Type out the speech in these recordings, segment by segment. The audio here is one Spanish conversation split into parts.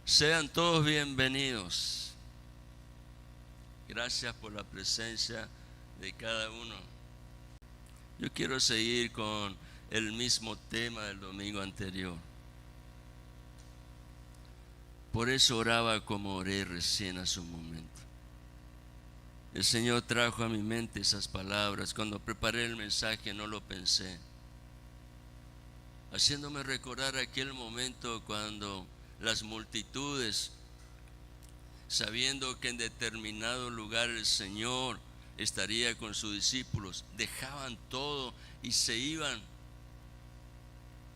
Sean todos bienvenidos. Gracias por la presencia de cada uno. Yo quiero seguir con el mismo tema del domingo anterior. Por eso oraba como oré recién hace un momento. El Señor trajo a mi mente esas palabras. Cuando preparé el mensaje no lo pensé, haciéndome recordar aquel momento cuando las multitudes, sabiendo que en determinado lugar el Señor estaría con sus discípulos, dejaban todo y se iban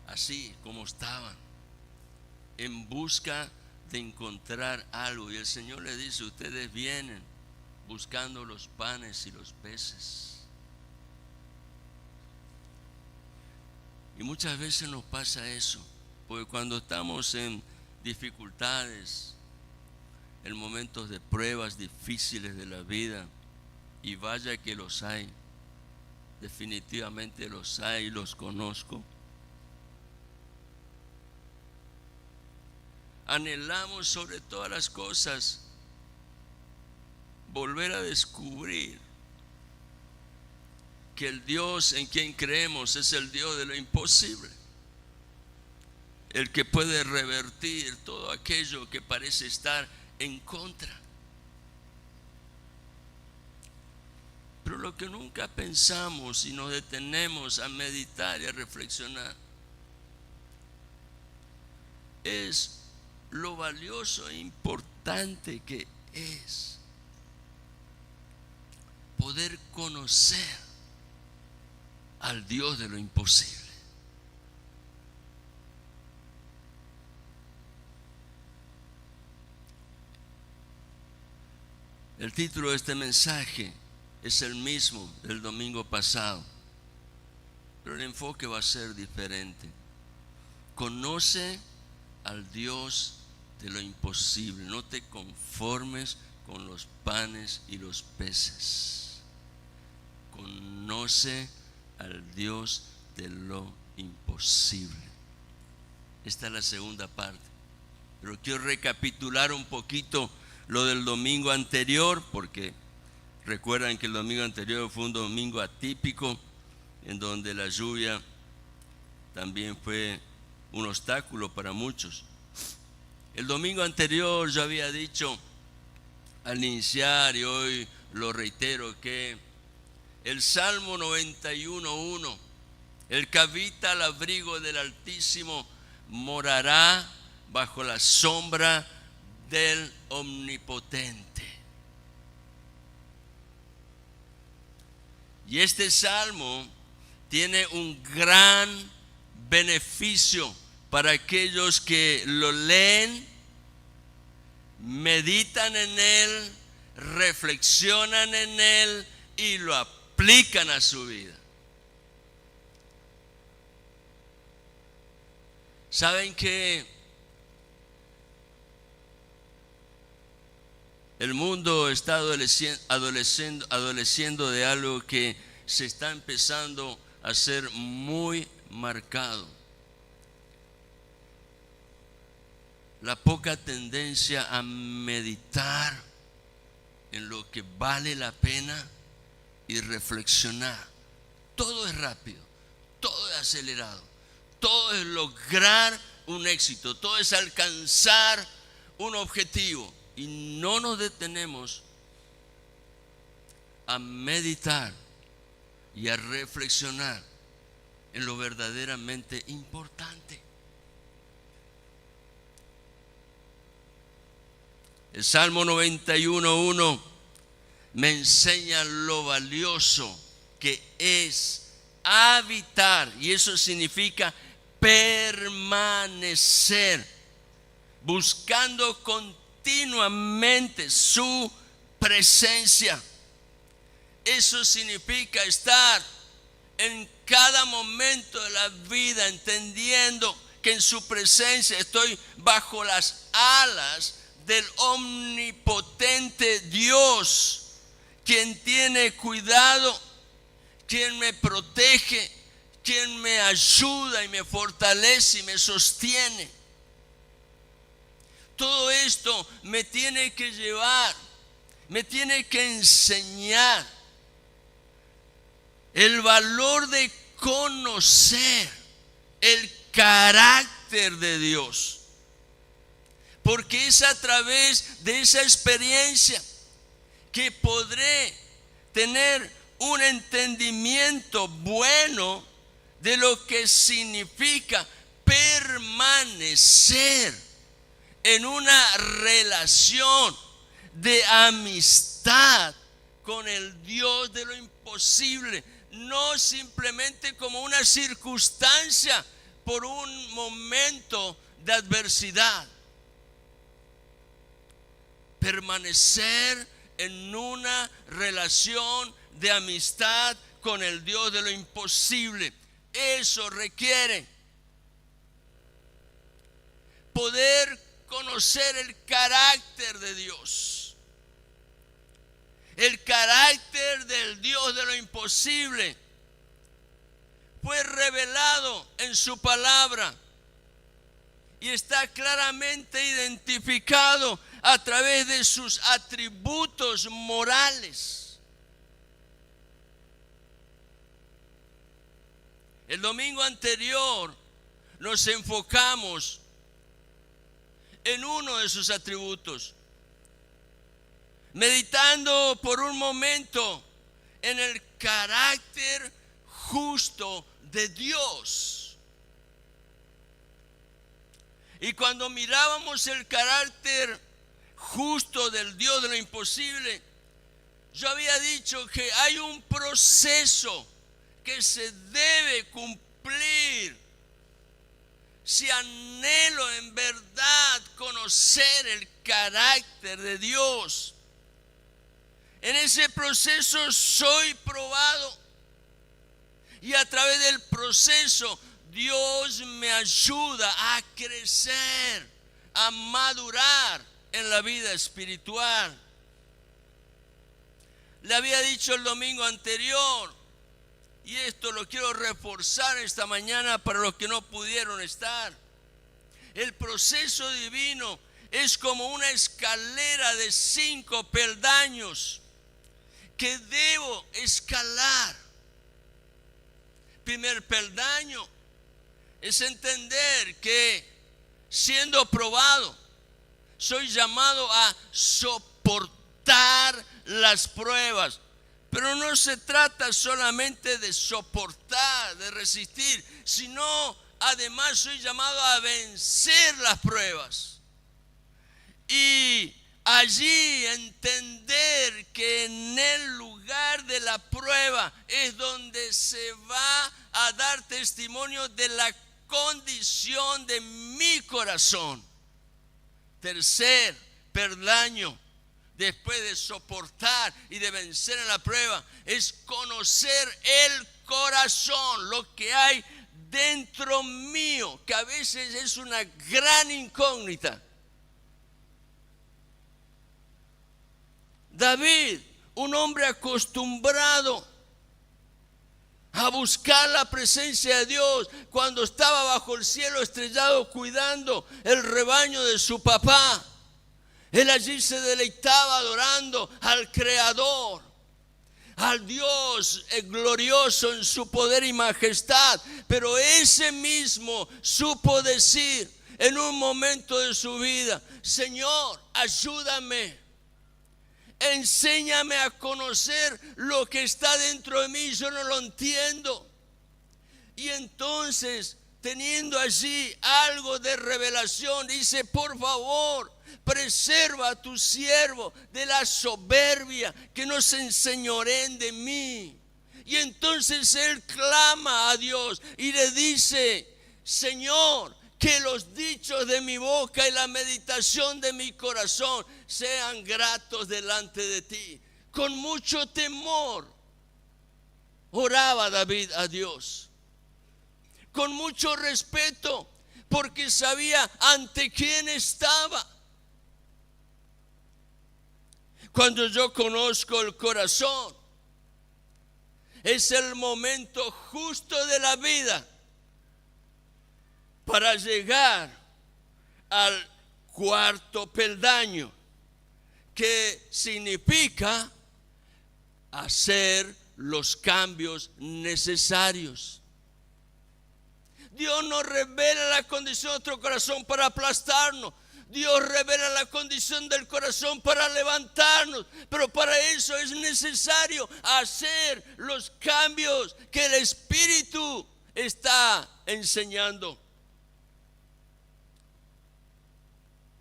así como estaban, en busca de encontrar algo. Y el Señor les dice: ustedes vienen buscando los panes y los peces. Y muchas veces nos pasa eso, porque cuando estamos en dificultades, en momentos de pruebas difíciles de la vida, y vaya que los hay, definitivamente los hay, los conozco, anhelamos sobre todas las cosas volver a descubrir que el Dios en quien creemos es el Dios de lo imposible, el que puede revertir todo aquello que parece estar en contra. Pero lo que nunca pensamos y nos detenemos a meditar y a reflexionar es lo valioso e importante que es poder conocer al Dios de lo imposible. El título de este mensaje es el mismo del domingo pasado, pero el enfoque va a ser diferente. Conoce al Dios de lo imposible. No te conformes con los panes y los peces. Conoce al Dios de lo imposible. Esta es la segunda parte, pero quiero recapitular un poquito lo del domingo anterior, porque recuerdan que el domingo anterior fue un domingo atípico, en donde la lluvia también fue un obstáculo para muchos. El domingo anterior yo había dicho al iniciar, y hoy lo reitero, que el Salmo 91:1, el que habita al abrigo del Altísimo morará bajo la sombra del Omnipotente. Y este salmo tiene un gran beneficio para aquellos que lo leen, meditan en él, reflexionan en él y lo aplican a su vida. ¿Saben que el mundo está adoleciendo de algo que se está empezando a ser muy marcado? La poca tendencia a meditar en lo que vale la pena y reflexionar. Todo es rápido, todo es acelerado, todo es lograr un éxito, todo es alcanzar un objetivo, y no nos detenemos a meditar y a reflexionar en lo verdaderamente importante. El Salmo 91:1 me enseña lo valioso que es habitar, y eso significa permanecer, buscando continuamente su presencia. Eso significa estar en cada momento de la vida entendiendo que en su presencia estoy bajo las alas del omnipotente Dios, quien tiene cuidado, quien me protege, quien me ayuda y me fortalece y me sostiene. Todo esto me tiene que llevar, me tiene que enseñar el valor de conocer el carácter de Dios. Porque es a través de esa experiencia que podré tener un entendimiento bueno de lo que significa permanecer en una relación de amistad con el Dios de lo imposible, no simplemente como una circunstancia por un momento de adversidad. Permanecer en una relación de amistad con el Dios de lo imposible. Eso requiere poder conocer el carácter de Dios. El carácter del Dios de lo imposible fue revelado en su palabra y está claramente identificado a través de sus atributos morales. El domingo anterior nos enfocamos en uno de sus atributos, meditando por un momento en el carácter justo de Dios. Y cuando mirábamos el carácter justo del Dios de lo imposible, yo había dicho que hay un proceso que se debe cumplir si anhelo en verdad conocer el carácter de Dios. En ese proceso soy probado y a través del proceso Dios me ayuda a crecer, a madurar en la vida espiritual. Le había dicho el domingo anterior, y esto lo quiero reforzar esta mañana para los que no pudieron estar. El proceso divino es como una escalera de 5 peldaños que debo escalar. Primer peldaño es entender que siendo probado, soy llamado a soportar las pruebas. Pero no se trata solamente de soportar, de resistir, sino además soy llamado a vencer las pruebas. Y allí entender que en el lugar de la prueba es donde se va a dar testimonio de la condición de mi corazón. Tercer peldaño, después de soportar y de vencer en la prueba, es conocer el corazón, lo que hay dentro mío, que a veces es una gran incógnita. David, un hombre acostumbrado a buscar la presencia de Dios cuando estaba bajo el cielo estrellado cuidando el rebaño de su papá, él allí se deleitaba adorando al Creador, al Dios glorioso en su poder y majestad. Pero ese mismo supo decir en un momento de su vida: Señor, ayúdame, enséñame a conocer lo que está dentro de mí, yo no lo entiendo. Y entonces, teniendo allí algo de revelación, dice: por favor, preserva a tu siervo de la soberbia, que no se enseñoreen de mí. Y entonces él clama a Dios y le dice: Señor, que los dichos de mi boca y la meditación de mi corazón sean gratos delante de ti. Con mucho temor oraba David a Dios, con mucho respeto, porque sabía ante quién estaba. Cuando yo conozco el corazón, es el momento justo de la vida para llegar al cuarto peldaño, que significa hacer los cambios necesarios. Dios no revela la condición de nuestro corazón para aplastarnos. Dios revela la condición del corazón para levantarnos, pero para eso es necesario hacer los cambios que el Espíritu está enseñando.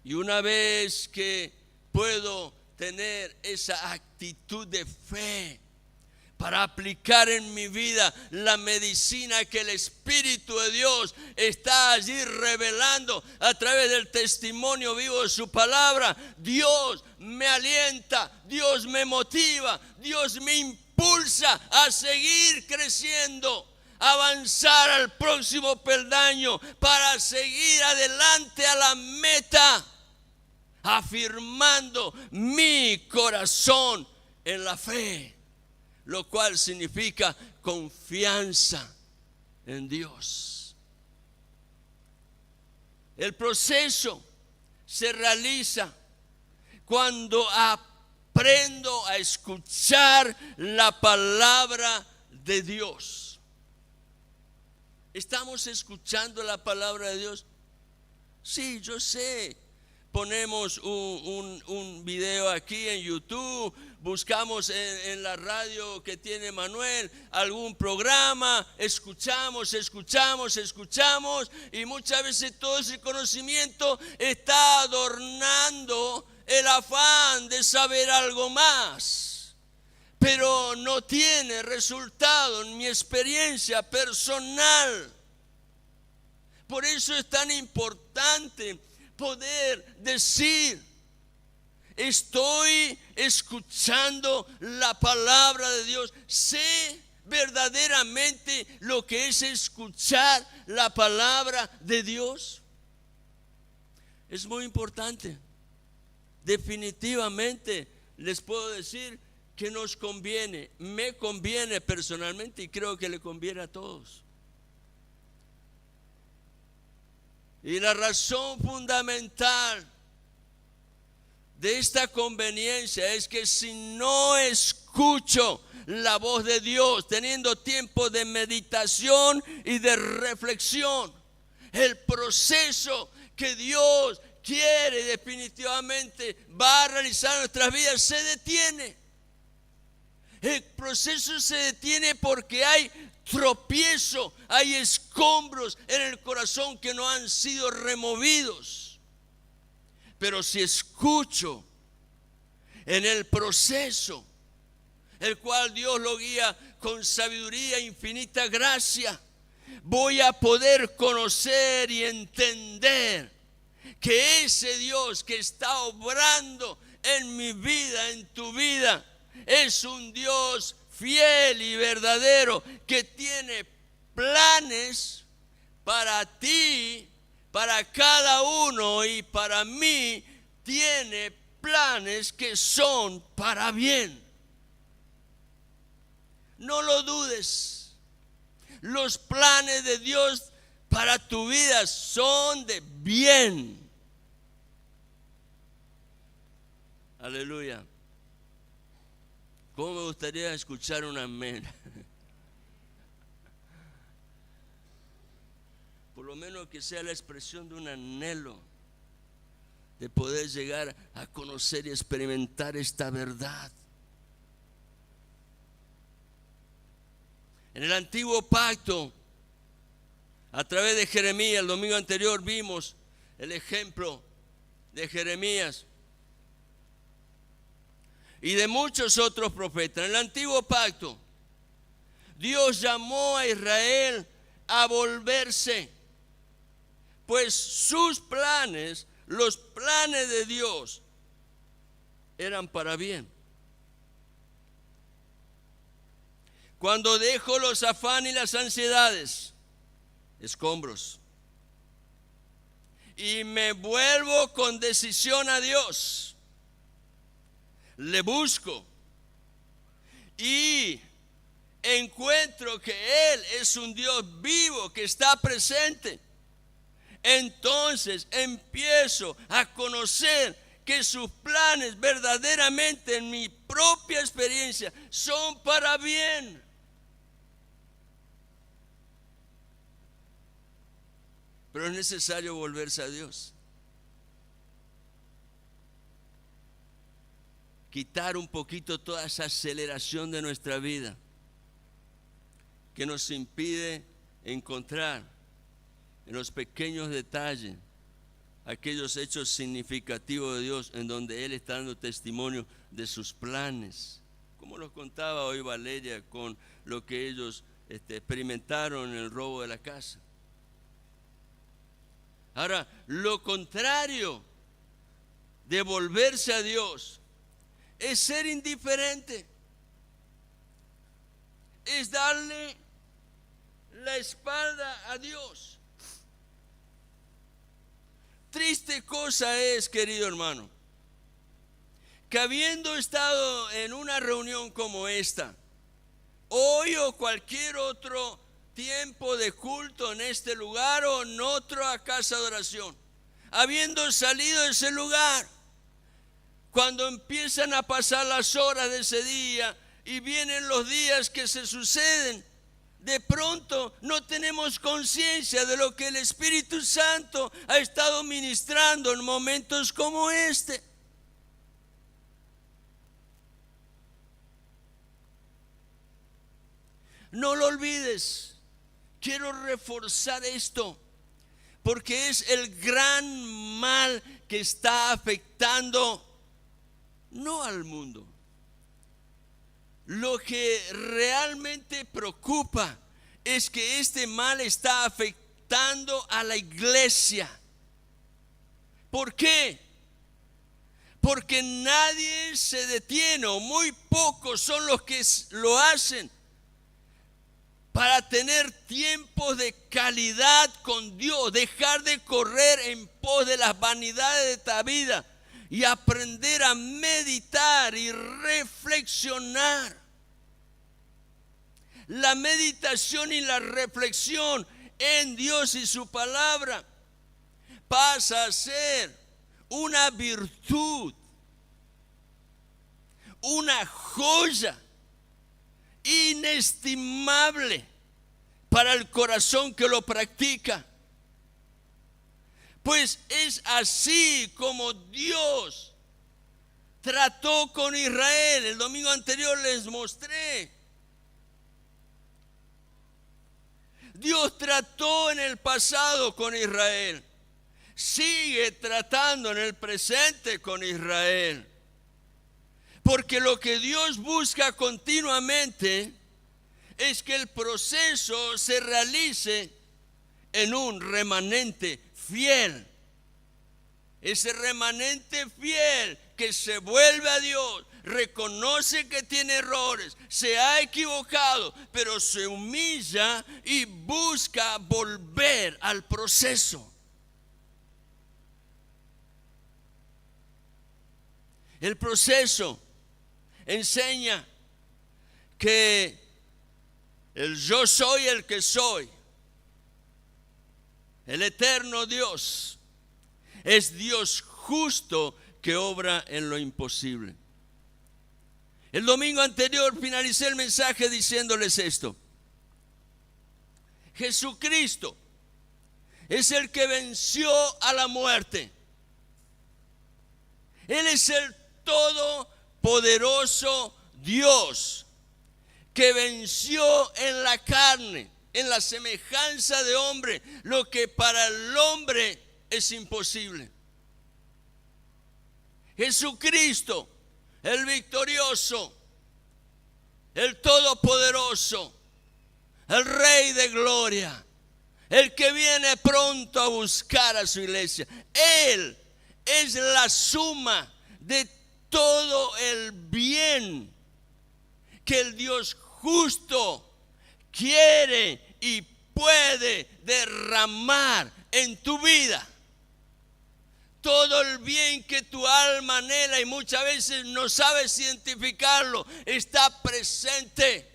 Y una vez que puedo tener esa actitud de fe para aplicar en mi vida la medicina que el Espíritu de Dios está allí revelando a través del testimonio vivo de su palabra, Dios me alienta, Dios me motiva, Dios me impulsa a seguir creciendo, avanzar al próximo peldaño para seguir adelante a la meta, afirmando mi corazón en la fe, lo cual significa confianza en Dios. El proceso se realiza cuando aprendo a escuchar la palabra de Dios. ¿Estamos escuchando la palabra de Dios? Sí, yo sé. Ponemos un video aquí en YouTube, buscamos en la radio que tiene Manuel algún programa, escuchamos y muchas veces todo ese conocimiento está adornando el afán de saber algo más, pero no tiene resultado en mi experiencia personal. Por eso es tan importante poder decir: estoy escuchando la palabra de Dios. Sé verdaderamente lo que es escuchar la palabra de Dios. Es muy importante. Definitivamente les puedo decir que nos conviene, me conviene personalmente y creo que le conviene a todos. Y la razón fundamental de esta conveniencia es que si no escucho la voz de Dios, teniendo tiempo de meditación y de reflexión, el proceso que Dios quiere definitivamente va a realizar en nuestras vidas se detiene. El proceso se detiene porque hay tropiezo, hay escombros en el corazón que no han sido removidos. Pero si escucho en el proceso, el cual Dios lo guía con sabiduría e infinita gracia, voy a poder conocer y entender que ese Dios que está obrando en mi vida, en tu vida, es un Dios fiel y verdadero que tiene planes para ti, para cada uno y para mí. Tiene planes que son para bien. No lo dudes. Los planes de Dios para tu vida son de bien. Aleluya. ¿Cómo me gustaría escuchar un amén? Por lo menos que sea la expresión de un anhelo de poder llegar a conocer y experimentar esta verdad. En el antiguo pacto, a través de Jeremías, el domingo anterior vimos el ejemplo de Jeremías y de muchos otros profetas. En el antiguo pacto, Dios llamó a Israel a volverse, pues sus planes, los planes de Dios, eran para bien. Cuando dejo los afanes y las ansiedades, escombros, y me vuelvo con decisión a Dios, le busco y encuentro que Él es un Dios vivo que está presente. entonces empiezo a conocer que sus planes verdaderamente en mi propia experiencia son para bien. Pero es necesario volverse a Dios. Quitar un poquito toda esa aceleración de nuestra vida que nos impide encontrar en los pequeños detalles aquellos hechos significativos de Dios en donde Él está dando testimonio de sus planes. Como nos contaba hoy Valeria con lo que ellos experimentaron en el robo de la casa. Ahora, lo contrario de volverse a Dios es ser indiferente, es darle la espalda a Dios. Triste cosa es, querido hermano, que habiendo estado en una reunión como esta, hoy o cualquier otro tiempo de culto en este lugar o en otra casa de oración, habiendo salido de ese lugar, cuando empiezan a pasar las horas de ese día y vienen los días que se suceden, de pronto no tenemos conciencia de lo que el Espíritu Santo ha estado ministrando en momentos como este. No lo olvides. Quiero reforzar esto porque es el gran mal que está afectando no al mundo. Lo que realmente preocupa es que este mal está afectando a la iglesia. ¿Por qué? Porque nadie se detiene, o muy pocos son los que lo hacen, para tener tiempos de calidad con Dios, dejar de correr en pos de las vanidades de esta vida y aprender a meditar y reflexionar. La meditación y la reflexión en Dios y su palabra pasa a ser una virtud, una joya inestimable para el corazón que lo practica. Pues es así como Dios trató con Israel. El domingo anterior les mostré. Dios trató en el pasado con Israel. Sigue tratando en el presente con Israel. Porque lo que Dios busca continuamente es que el proceso se realice en un remanente fiel. Ese remanente fiel que se vuelve a Dios, reconoce que tiene errores, se ha equivocado, pero se humilla y busca volver al proceso. El proceso enseña que el yo soy el que soy, el eterno Dios, es Dios justo que obra en lo imposible. El domingo anterior finalicé el mensaje diciéndoles esto. Jesucristo es el que venció a la muerte. Él es el todopoderoso Dios que venció en la carne, en la semejanza de hombre, lo que para el hombre es imposible. Jesucristo, el victorioso, el todopoderoso, el Rey de gloria, el que viene pronto a buscar a su iglesia. Él es la suma de todo el bien que el Dios justo quiere y puede derramar en tu vida. Todo el bien que tu alma anhela y muchas veces no sabes identificarlo, está presente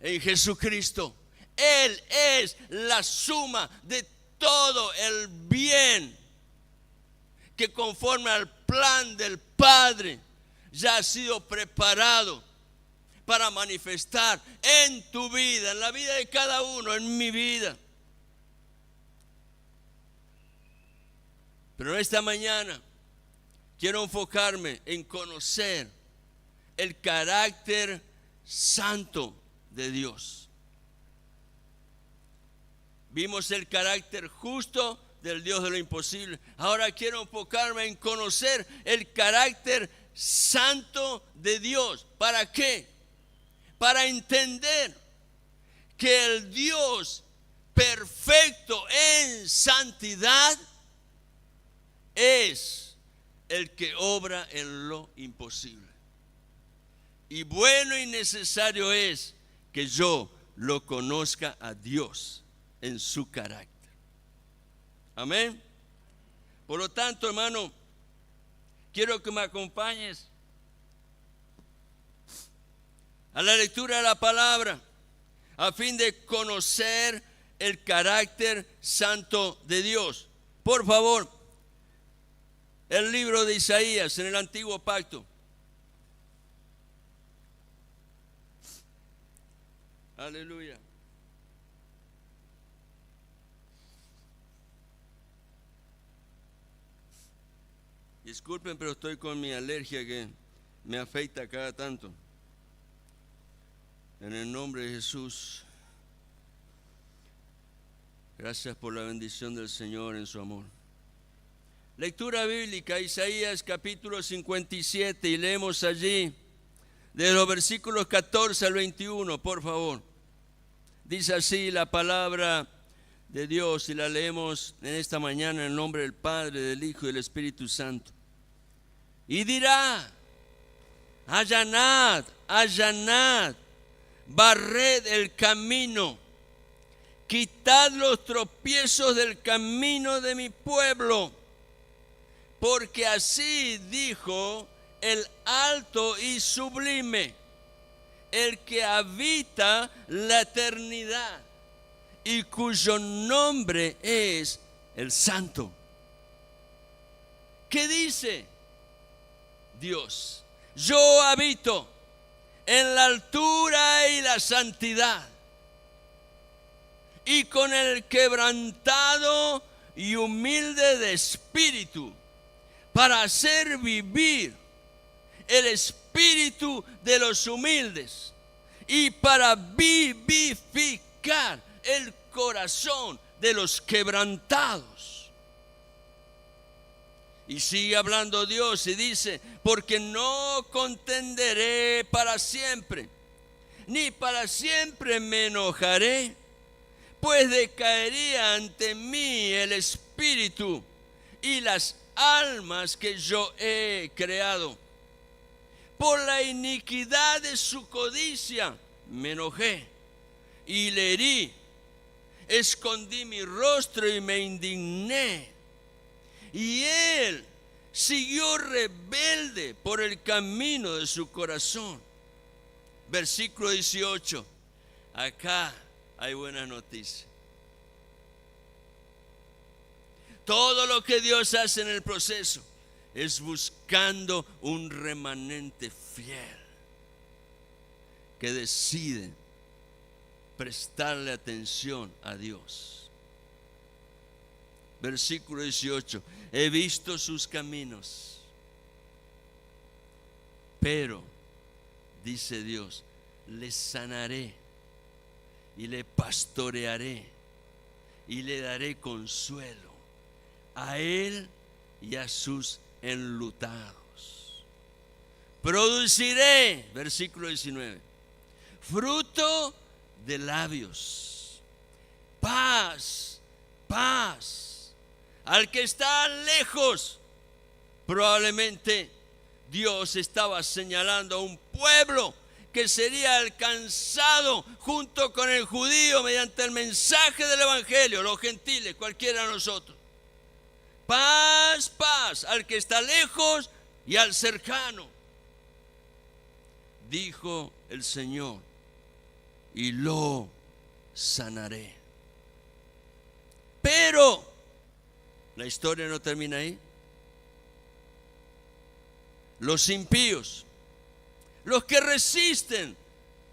en Jesucristo. Él es la suma de todo el bien que conforme al plan del Padre ya ha sido preparado para manifestar en tu vida, en la vida de cada uno, en mi vida. Pero esta mañana quiero enfocarme en conocer el carácter santo de Dios. Vimos el carácter justo del Dios de lo imposible. Ahora quiero enfocarme en conocer el carácter santo de Dios. ¿Para qué? Para entender que el Dios perfecto en santidad es el que obra en lo imposible. Y bueno y necesario es que yo lo conozca a Dios en su carácter. Amén. Por lo tanto, hermano, quiero que me acompañes a la lectura de la palabra a fin de conocer el carácter santo de Dios. Por favor, el libro de Isaías en el Antiguo Pacto. Aleluya. Disculpen, pero estoy con mi alergia que me afecta cada tanto. En el nombre de Jesús, gracias por la bendición del Señor en su amor. Lectura bíblica, Isaías capítulo 57, y leemos allí de los versículos 14 al 21, por favor. Dice así la palabra de Dios y la leemos en esta mañana en el nombre del Padre, del Hijo y del Espíritu Santo. Y dirá: allanad, allanad, barred el camino, quitad los tropiezos del camino de mi pueblo, porque así dijo el alto y sublime, el que habita la eternidad y cuyo nombre es el Santo. ¿Qué dice Dios? Yo habito en la altura y la santidad, y con el quebrantado y humilde de espíritu, para hacer vivir el espíritu de los humildes y para vivificar el corazón de los quebrantados. Y sigue hablando Dios y dice: porque no contenderé para siempre, ni para siempre me enojaré, pues decaería ante mí el espíritu y las almas que yo he creado. Por la iniquidad de su codicia me enojé y le herí, escondí mi rostro y me indigné. Y él siguió rebelde por el camino de su corazón. Versículo 18. Acá hay buena noticia. Todo lo que Dios hace en el proceso es buscando un remanente fiel que decide prestarle atención a Dios. Versículo 18. He visto sus caminos, pero, dice Dios, le sanaré y le pastorearé y le daré consuelo a él y a sus enlutados. Produciré, versículo 19, fruto de labios, paz, paz. Al que está lejos, probablemente Dios estaba señalando a un pueblo que sería alcanzado junto con el judío mediante el mensaje del evangelio, los gentiles, cualquiera de nosotros. Paz, paz, al que está lejos y al cercano, dijo el Señor, y lo sanaré. Pero Pero la historia no termina ahí. Los impíos, los que resisten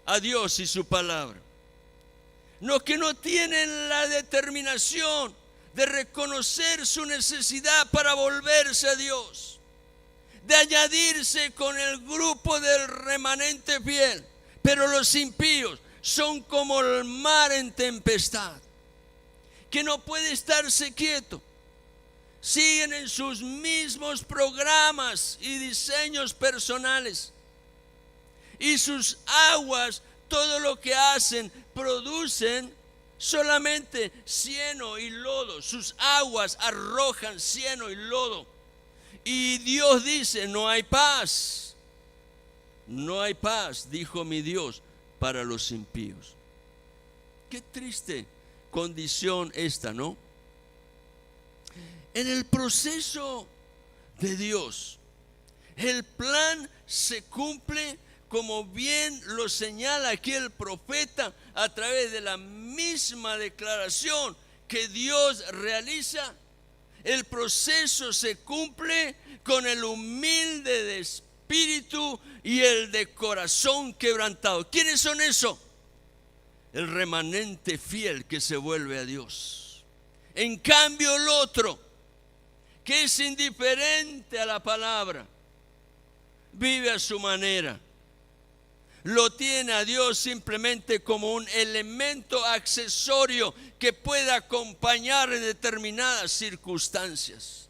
a Dios y su palabra, los que no tienen la determinación de reconocer su necesidad para volverse a Dios, de añadirse con el grupo del remanente fiel. Pero los impíos son como el mar en tempestad, que no puede estarse quieto. Siguen en sus mismos programas y diseños personales. Y sus aguas, todo lo que hacen, producen solamente cieno y lodo. Sus aguas arrojan cieno y lodo. Y Dios dice, no hay paz. No hay paz, dijo mi Dios, para los impíos. Qué triste condición esta, ¿no? En el proceso de Dios, el plan se cumple como bien lo señala aquí el profeta a través de la misma declaración que Dios realiza. El proceso se cumple con el humilde de espíritu y el de corazón quebrantado. ¿Quiénes son esos? El remanente fiel que se vuelve a Dios. En cambio el otro, que es indiferente a la palabra, vive a su manera. Lo tiene a Dios simplemente como un elemento accesorio que pueda acompañar en determinadas circunstancias.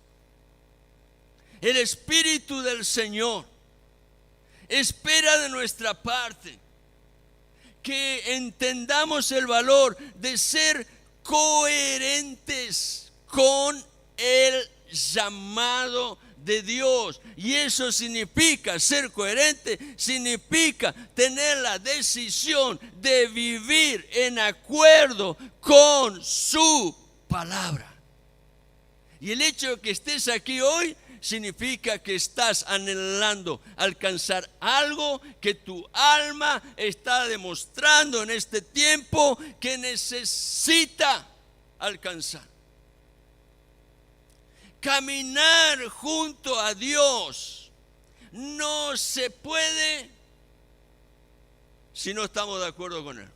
El Espíritu del Señor espera de nuestra parte que entendamos el valor de ser coherentes con el llamado de Dios. Y eso significa ser coherente, significa tener la decisión de vivir en acuerdo con su palabra. Y el hecho de que estés aquí hoy significa que estás anhelando alcanzar algo que tu alma está demostrando en este tiempo que necesita alcanzar. Caminar junto a Dios no se puede si no estamos de acuerdo con Él.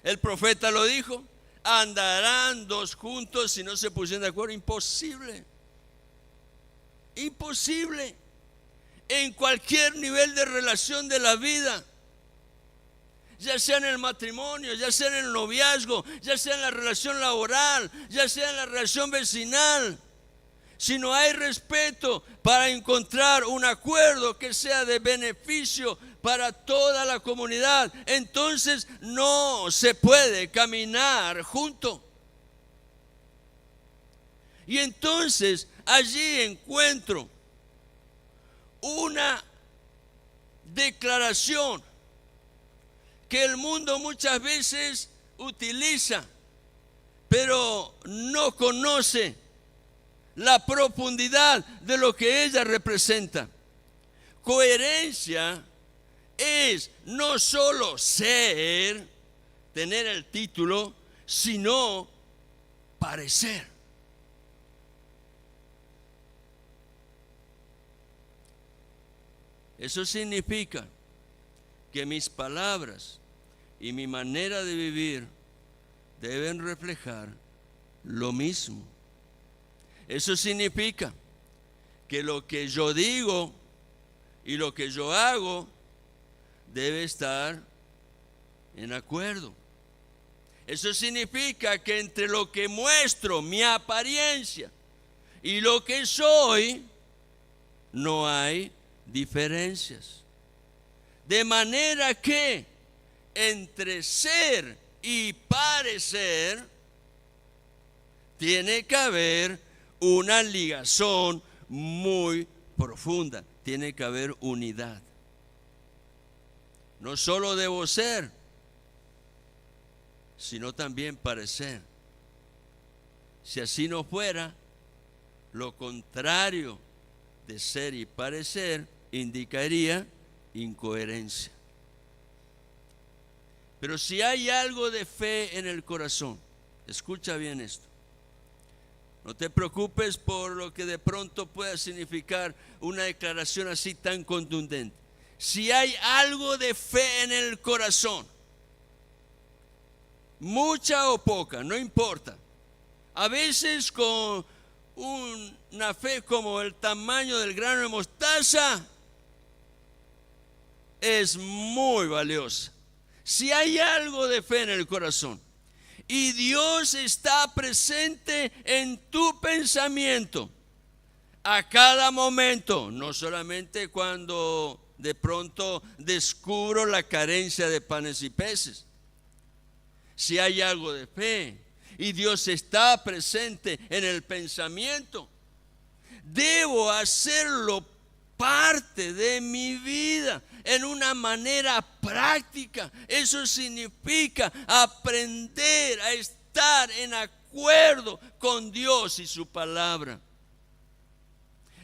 El profeta lo dijo, andarán dos juntos si no se pusieran de acuerdo. Imposible. Imposible. En cualquier nivel de relación de la vida, ya sea en el matrimonio, ya sea en el noviazgo, ya sea en la relación laboral, ya sea en la relación vecinal. Si no hay respeto para encontrar un acuerdo que sea de beneficio para toda la comunidad, entonces no se puede caminar junto. Y entonces allí encuentro una declaración que el mundo muchas veces utiliza, pero no conoce la profundidad de lo que ella representa. Coherencia es no solo ser, tener el título, sino parecer. Eso significa que mis palabras y mi manera de vivir deben reflejar lo mismo. Eso significa que lo que yo digo y lo que yo hago debe estar en acuerdo. Eso significa que entre lo que muestro, mi apariencia, y lo que soy, no hay diferencias. De manera que entre ser y parecer tiene que haber una ligazón muy profunda, tiene que haber unidad. No solo debo ser, sino también parecer. Si así no fuera, lo contrario de ser y parecer indicaría incoherencia. Pero si hay algo de fe en el corazón, Escucha bien esto. No te preocupes por lo que de pronto pueda significar una declaración así tan contundente. Si hay algo de fe en el corazón, mucha o poca, no importa. A veces con una fe como el tamaño del grano de mostaza es muy valiosa. Si hay algo de fe en el corazón y Dios está presente en tu pensamiento a cada momento, no solamente cuando de pronto descubro la carencia de panes y peces. Si hay algo de fe y Dios está presente en el pensamiento, debo hacerlo parte de mi vida en una manera práctica. Eso significa aprender a estar en acuerdo con Dios y su palabra.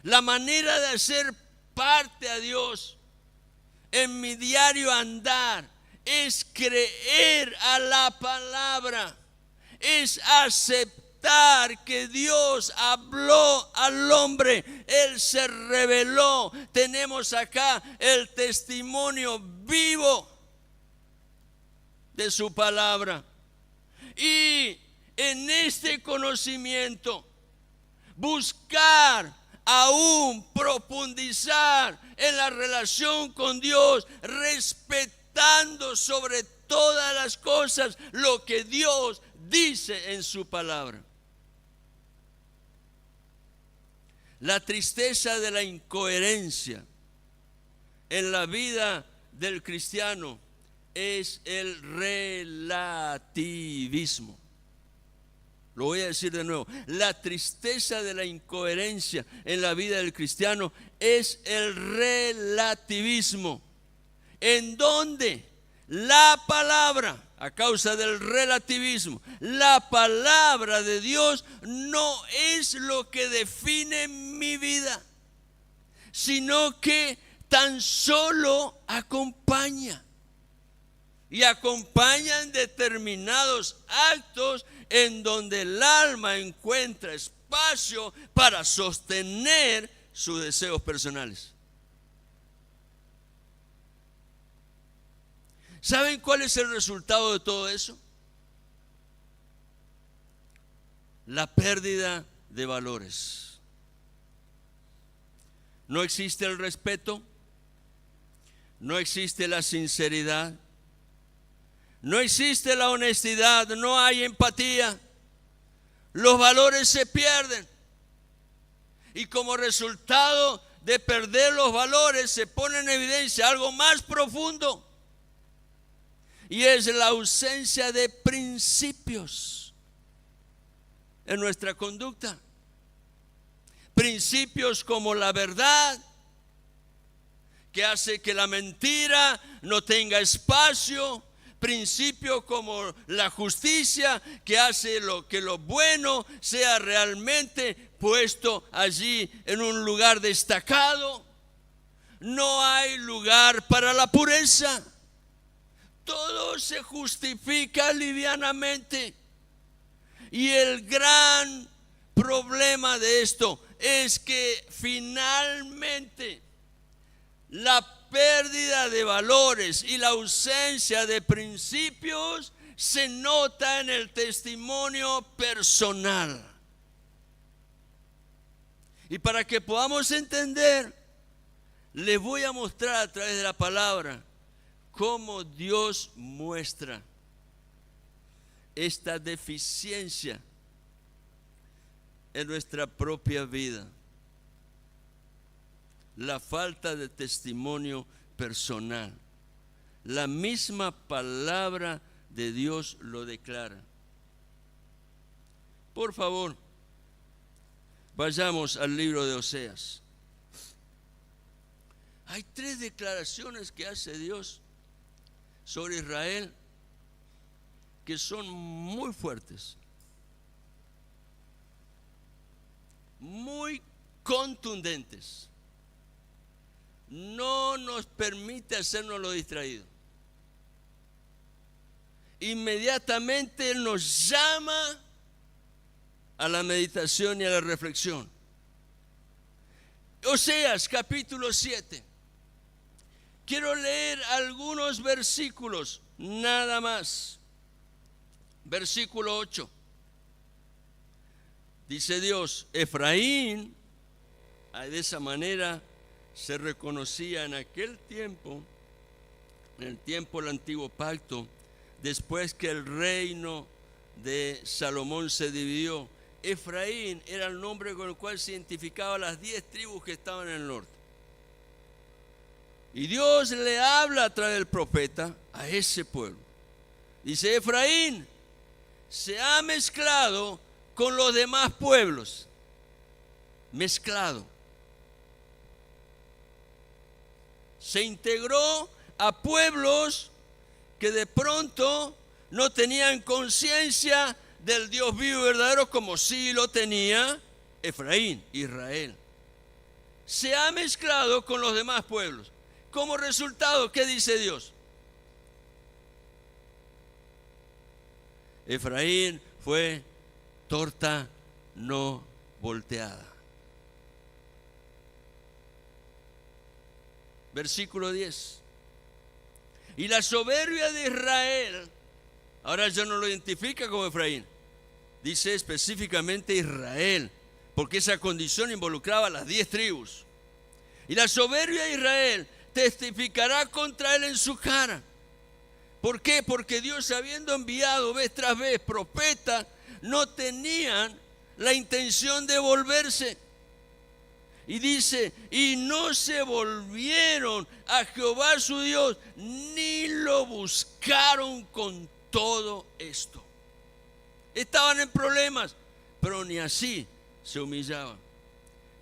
La manera de hacer parte a Dios en mi diario andar es creer a la palabra, es aceptar que Dios habló al hombre, Él se reveló. Tenemos acá el testimonio vivo de su palabra. Y en este conocimiento, buscar aún profundizar en la relación con Dios, respetando sobre todas las cosas lo que Dios dice en su palabra. La tristeza de la incoherencia en la vida del cristiano es el relativismo. Lo voy a decir de nuevo. La tristeza de la incoherencia en la vida del cristiano es el relativismo, en donde la palabra, a causa del relativismo, la palabra de Dios no es lo que define mi vida, sino que tan solo acompaña. Y acompaña en determinados actos en donde el alma encuentra espacio para sostener sus deseos personales. ¿Saben cuál es el resultado de todo eso? La pérdida de valores. No existe el respeto, no existe la sinceridad, no existe la honestidad, no hay empatía. Los valores se pierden. Y como resultado de perder los valores se pone en evidencia algo más profundo. Y es la ausencia de principios en nuestra conducta. Principios como la verdad, que hace que la mentira no tenga espacio. Principio como la justicia, que hace que lo bueno sea realmente puesto allí en un lugar destacado. No hay lugar para la pureza. Todo se justifica livianamente. Y el gran problema de esto es que finalmente la pérdida de valores y la ausencia de principios se nota en el testimonio personal. Y para que podamos entender, les voy a mostrar a través de la palabra cómo Dios muestra esta deficiencia en nuestra propia vida. La falta de testimonio personal. La misma palabra de Dios lo declara. Por favor, vayamos al libro de Oseas. Hay 3 declaraciones que hace Dios sobre Israel que son muy fuertes, muy contundentes. No nos permite hacernos lo distraído. inmediatamente Él nos llama a la meditación y a la reflexión. Oseas capítulo 7. Quiero leer algunos versículos, nada más. Versículo 8. Dice Dios, Efraín, de esa manera se reconocía en aquel tiempo, en el tiempo del antiguo pacto, después que el reino de Salomón se dividió. Efraín era el nombre con el cual se identificaba las 10 tribus que estaban en el norte. Y Dios le habla a través del profeta a ese pueblo. Dice, Efraín se ha mezclado con los demás pueblos. Mezclado. Se integró a pueblos que de pronto no tenían conciencia del Dios vivo y verdadero como sí lo tenía Efraín, Israel. Se ha mezclado con los demás pueblos. Como resultado, ¿qué dice Dios? Efraín fue torta no volteada. Versículo 10. Y la soberbia de Israel, ahora ya no lo identifica como Efraín, dice específicamente Israel, porque esa condición involucraba a las 10 tribus. Y la soberbia de Israel testificará contra él en su cara. ¿Por qué? Porque Dios, habiendo enviado vez tras vez profetas, no tenían la intención de volverse. Y dice, y no se volvieron a Jehová su Dios, ni lo buscaron con todo esto. Estaban en problemas, pero ni así se humillaban.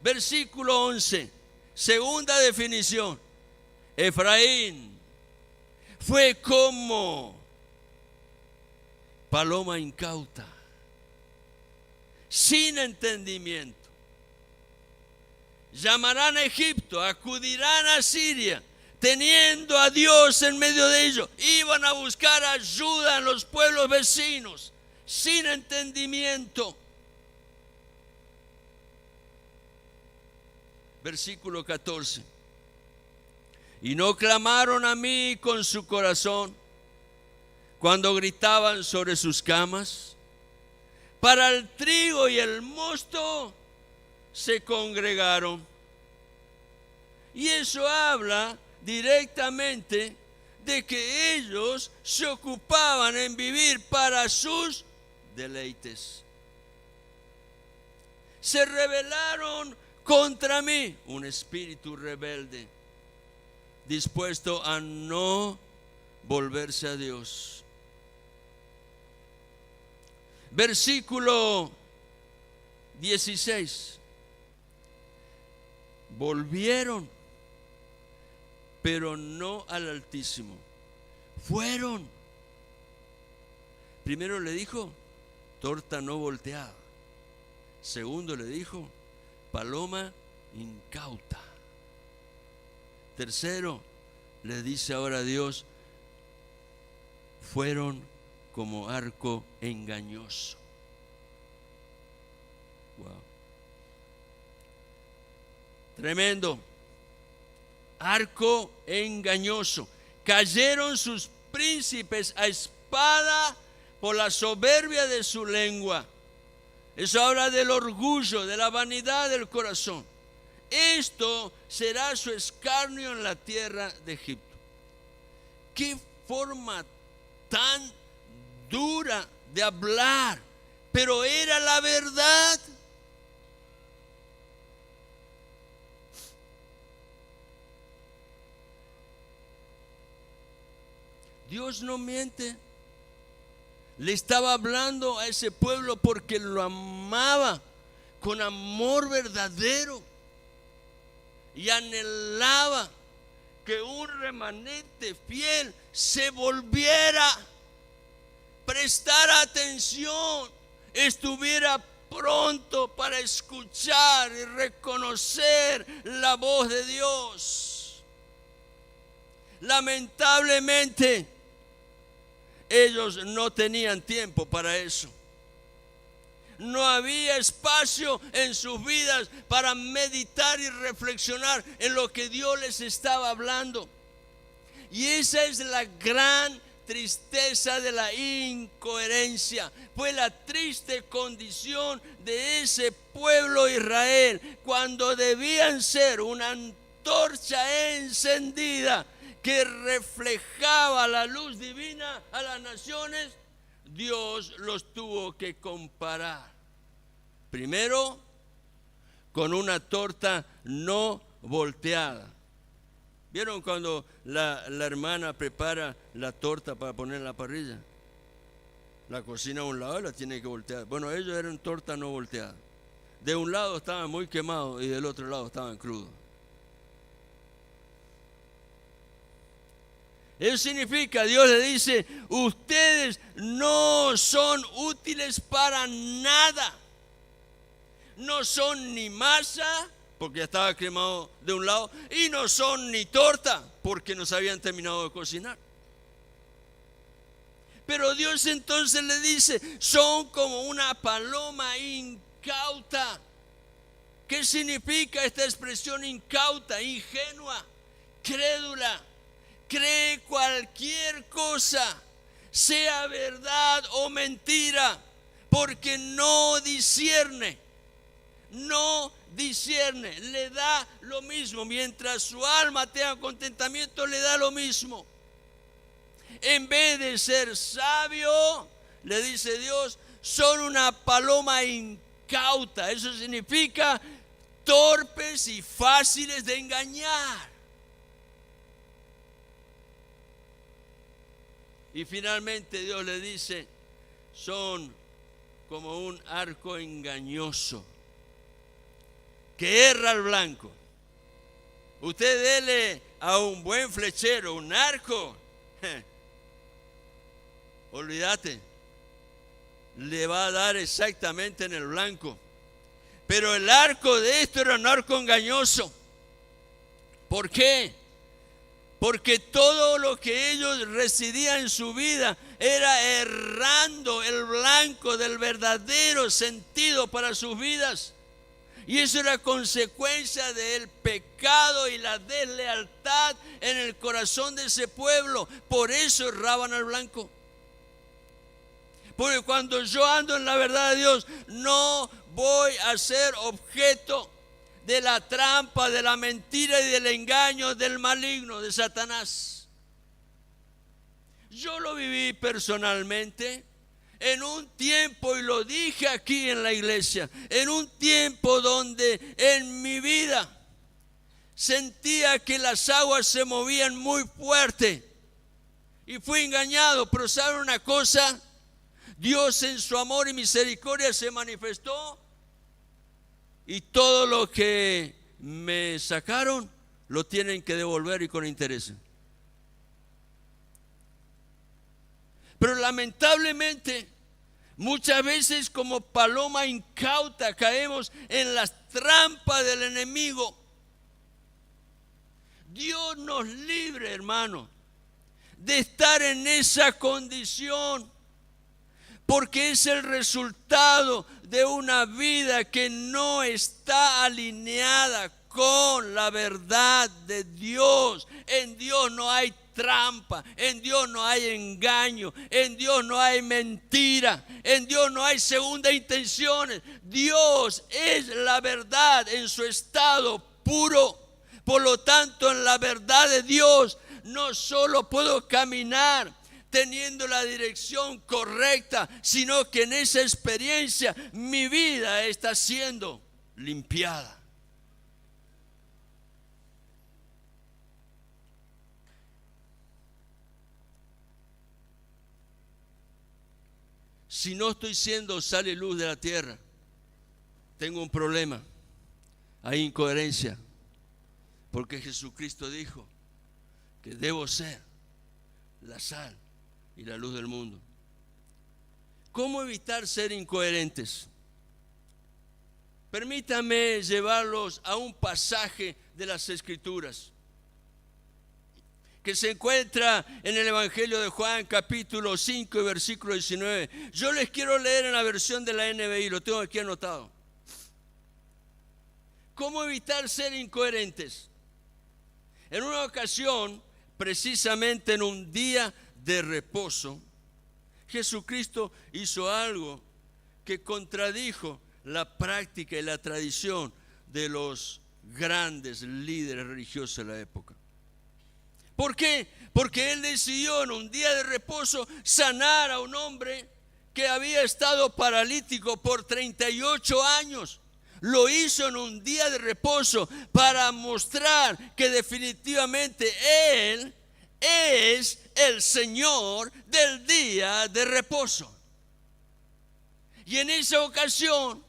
Versículo 11, segunda definición. Efraín fue como paloma incauta, sin entendimiento. Llamarán a Egipto, acudirán a Siria, teniendo a Dios en medio de ellos. Iban a buscar ayuda en los pueblos vecinos, sin entendimiento. Versículo 14. Y no clamaron a mí con su corazón cuando gritaban sobre sus camas. Para el trigo y el mosto se congregaron. Y eso habla directamente de que ellos se ocupaban en vivir para sus deleites. Se rebelaron contra mí, un espíritu rebelde, dispuesto a no volverse a Dios. Versículo 16. Volvieron, pero no al Altísimo. Fueron. Primero le dijo, torta no volteada. Segundo le dijo, paloma incauta. Tercero, le dice ahora a Dios, fueron como arco engañoso. Wow. Tremendo. Arco engañoso. Cayeron sus príncipes a espada por la soberbia de su lengua. Eso habla del orgullo, de la vanidad del corazón. Esto será su escarnio en la tierra de Egipto. Qué forma tan dura de hablar, pero era la verdad. Dios no miente. Le estaba hablando a ese pueblo porque lo amaba con amor verdadero y anhelaba que un remanente fiel se volviera, prestara atención, estuviera pronto para escuchar y reconocer la voz de Dios. Lamentablemente, ellos no tenían tiempo para eso. No había espacio en sus vidas para meditar y reflexionar en lo que Dios les estaba hablando. Y esa es la gran tristeza de la incoherencia. Fue la triste condición de ese pueblo Israel, cuando debían ser una antorcha encendida que reflejaba la luz divina a las naciones. Dios los tuvo que comparar primero con una torta no volteada. ¿Vieron cuando la hermana prepara la torta para poner en la parrilla? La cocina a un lado y la tiene que voltear. Bueno, ellos eran torta no volteada. De un lado estaban muy quemados y del otro lado estaban crudos. Eso significa, Dios le dice, ustedes no son útiles para nada. No son ni masa, porque ya estaba quemado de un lado, y no son ni torta, porque no se habían terminado de cocinar. Pero Dios entonces le dice, son como una paloma incauta. ¿Qué significa esta expresión incauta, ingenua, crédula? Cree cualquier cosa, sea verdad o mentira, porque no discierne, le da lo mismo. Mientras su alma tenga contentamiento, le da lo mismo. En vez de ser sabio, le dice Dios, son una paloma incauta. Eso significa torpes y fáciles de engañar. Y finalmente Dios le dice, son como un arco engañoso que erra al blanco. Usted dele a un buen flechero un arco, olvídate, le va a dar exactamente en el blanco. Pero el arco de esto era un arco engañoso. ¿Por qué? Porque todo lo que ellos residían en su vida era errando el blanco del verdadero sentido para sus vidas. Y eso era consecuencia del pecado y la deslealtad en el corazón de ese pueblo. Por eso erraban al blanco. Porque cuando yo ando en la verdad de Dios, no voy a ser objeto de la trampa, de la mentira y del engaño del maligno, de Satanás. Yo lo viví personalmente en un tiempo, y lo dije aquí en la iglesia, en un tiempo donde en mi vida sentía que las aguas se movían muy fuerte y fui engañado. Pero ¿saben una cosa? Dios en su amor y misericordia se manifestó. Y todo lo que me sacaron lo tienen que devolver, y con interés. Pero lamentablemente, muchas veces como paloma incauta caemos en las trampas del enemigo. Dios nos libre, hermano, de estar en esa condición, porque es el resultado de una vida que no está alineada con la verdad de Dios. En Dios no hay trampa, en Dios no hay engaño, en Dios no hay mentira, en Dios no hay segunda intenciones. Dios es la verdad en su estado puro. Por lo tanto, en la verdad de Dios no solo puedo caminar teniendo la dirección correcta, sino que en esa experiencia mi vida está siendo limpiada. Si no estoy siendo sal y luz de la tierra, tengo un problema. Hay incoherencia, porque Jesucristo dijo que debo ser la sal y la luz del mundo. ¿Cómo evitar ser incoherentes? Permítame llevarlos a un pasaje de las Escrituras que se encuentra en el Evangelio de Juan, capítulo 5 y versículo 19. Yo les quiero leer en la versión de la NBI, lo tengo aquí anotado. ¿Cómo evitar ser incoherentes? En una ocasión, precisamente en un día de reposo, Jesucristo hizo algo que contradijo la práctica y la tradición de los grandes líderes religiosos de la época. ¿Por qué? Porque Él decidió en un día de reposo sanar a un hombre que había estado paralítico por 38 años. Lo hizo en un día de reposo para mostrar que definitivamente Él es el Señor del día de reposo. Y en esa ocasión,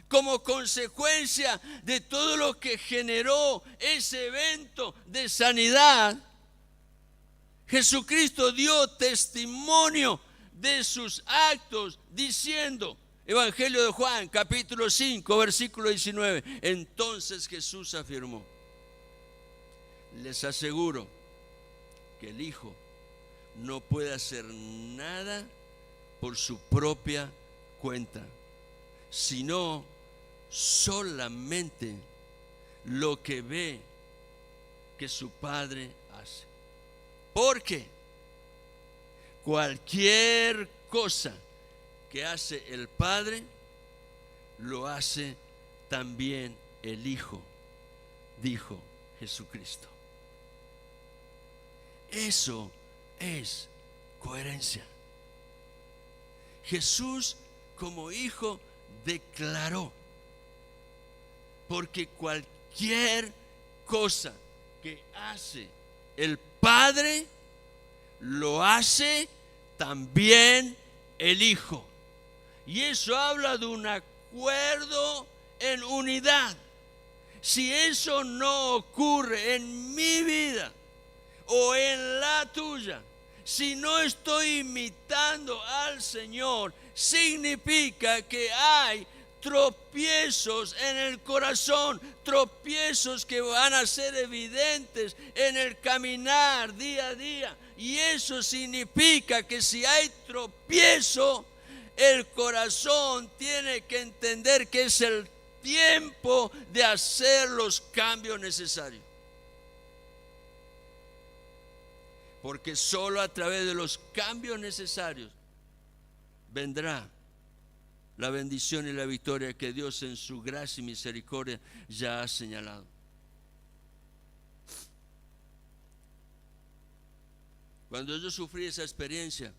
como consecuencia de todo lo que generó ese evento de sanidad, Jesucristo dio testimonio de sus actos diciendo, Evangelio de Juan, capítulo 5, versículo 19. Entonces Jesús afirmó: les aseguro que el Hijo no puede hacer nada por su propia cuenta, sino solamente lo que ve que su Padre hace. Porque cualquier cosa que hace el Padre, lo hace también el Hijo, dijo Jesucristo. Eso es coherencia. Jesús como Hijo declaró: porque cualquier cosa que hace el Padre, lo hace también el Hijo. Y eso habla de un acuerdo en unidad. Si eso no ocurre en mi vida o en la tuya, si no estoy imitando al Señor, significa que hay tropiezos en el corazón, tropiezos que van a ser evidentes en el caminar día a día. Y eso significa que si hay tropiezo, el corazón tiene que entender que es el tiempo de hacer los cambios necesarios. Porque solo a través de los cambios necesarios vendrá la bendición y la victoria que Dios en su gracia y misericordia ya ha señalado. Cuando yo sufrí esa experiencia,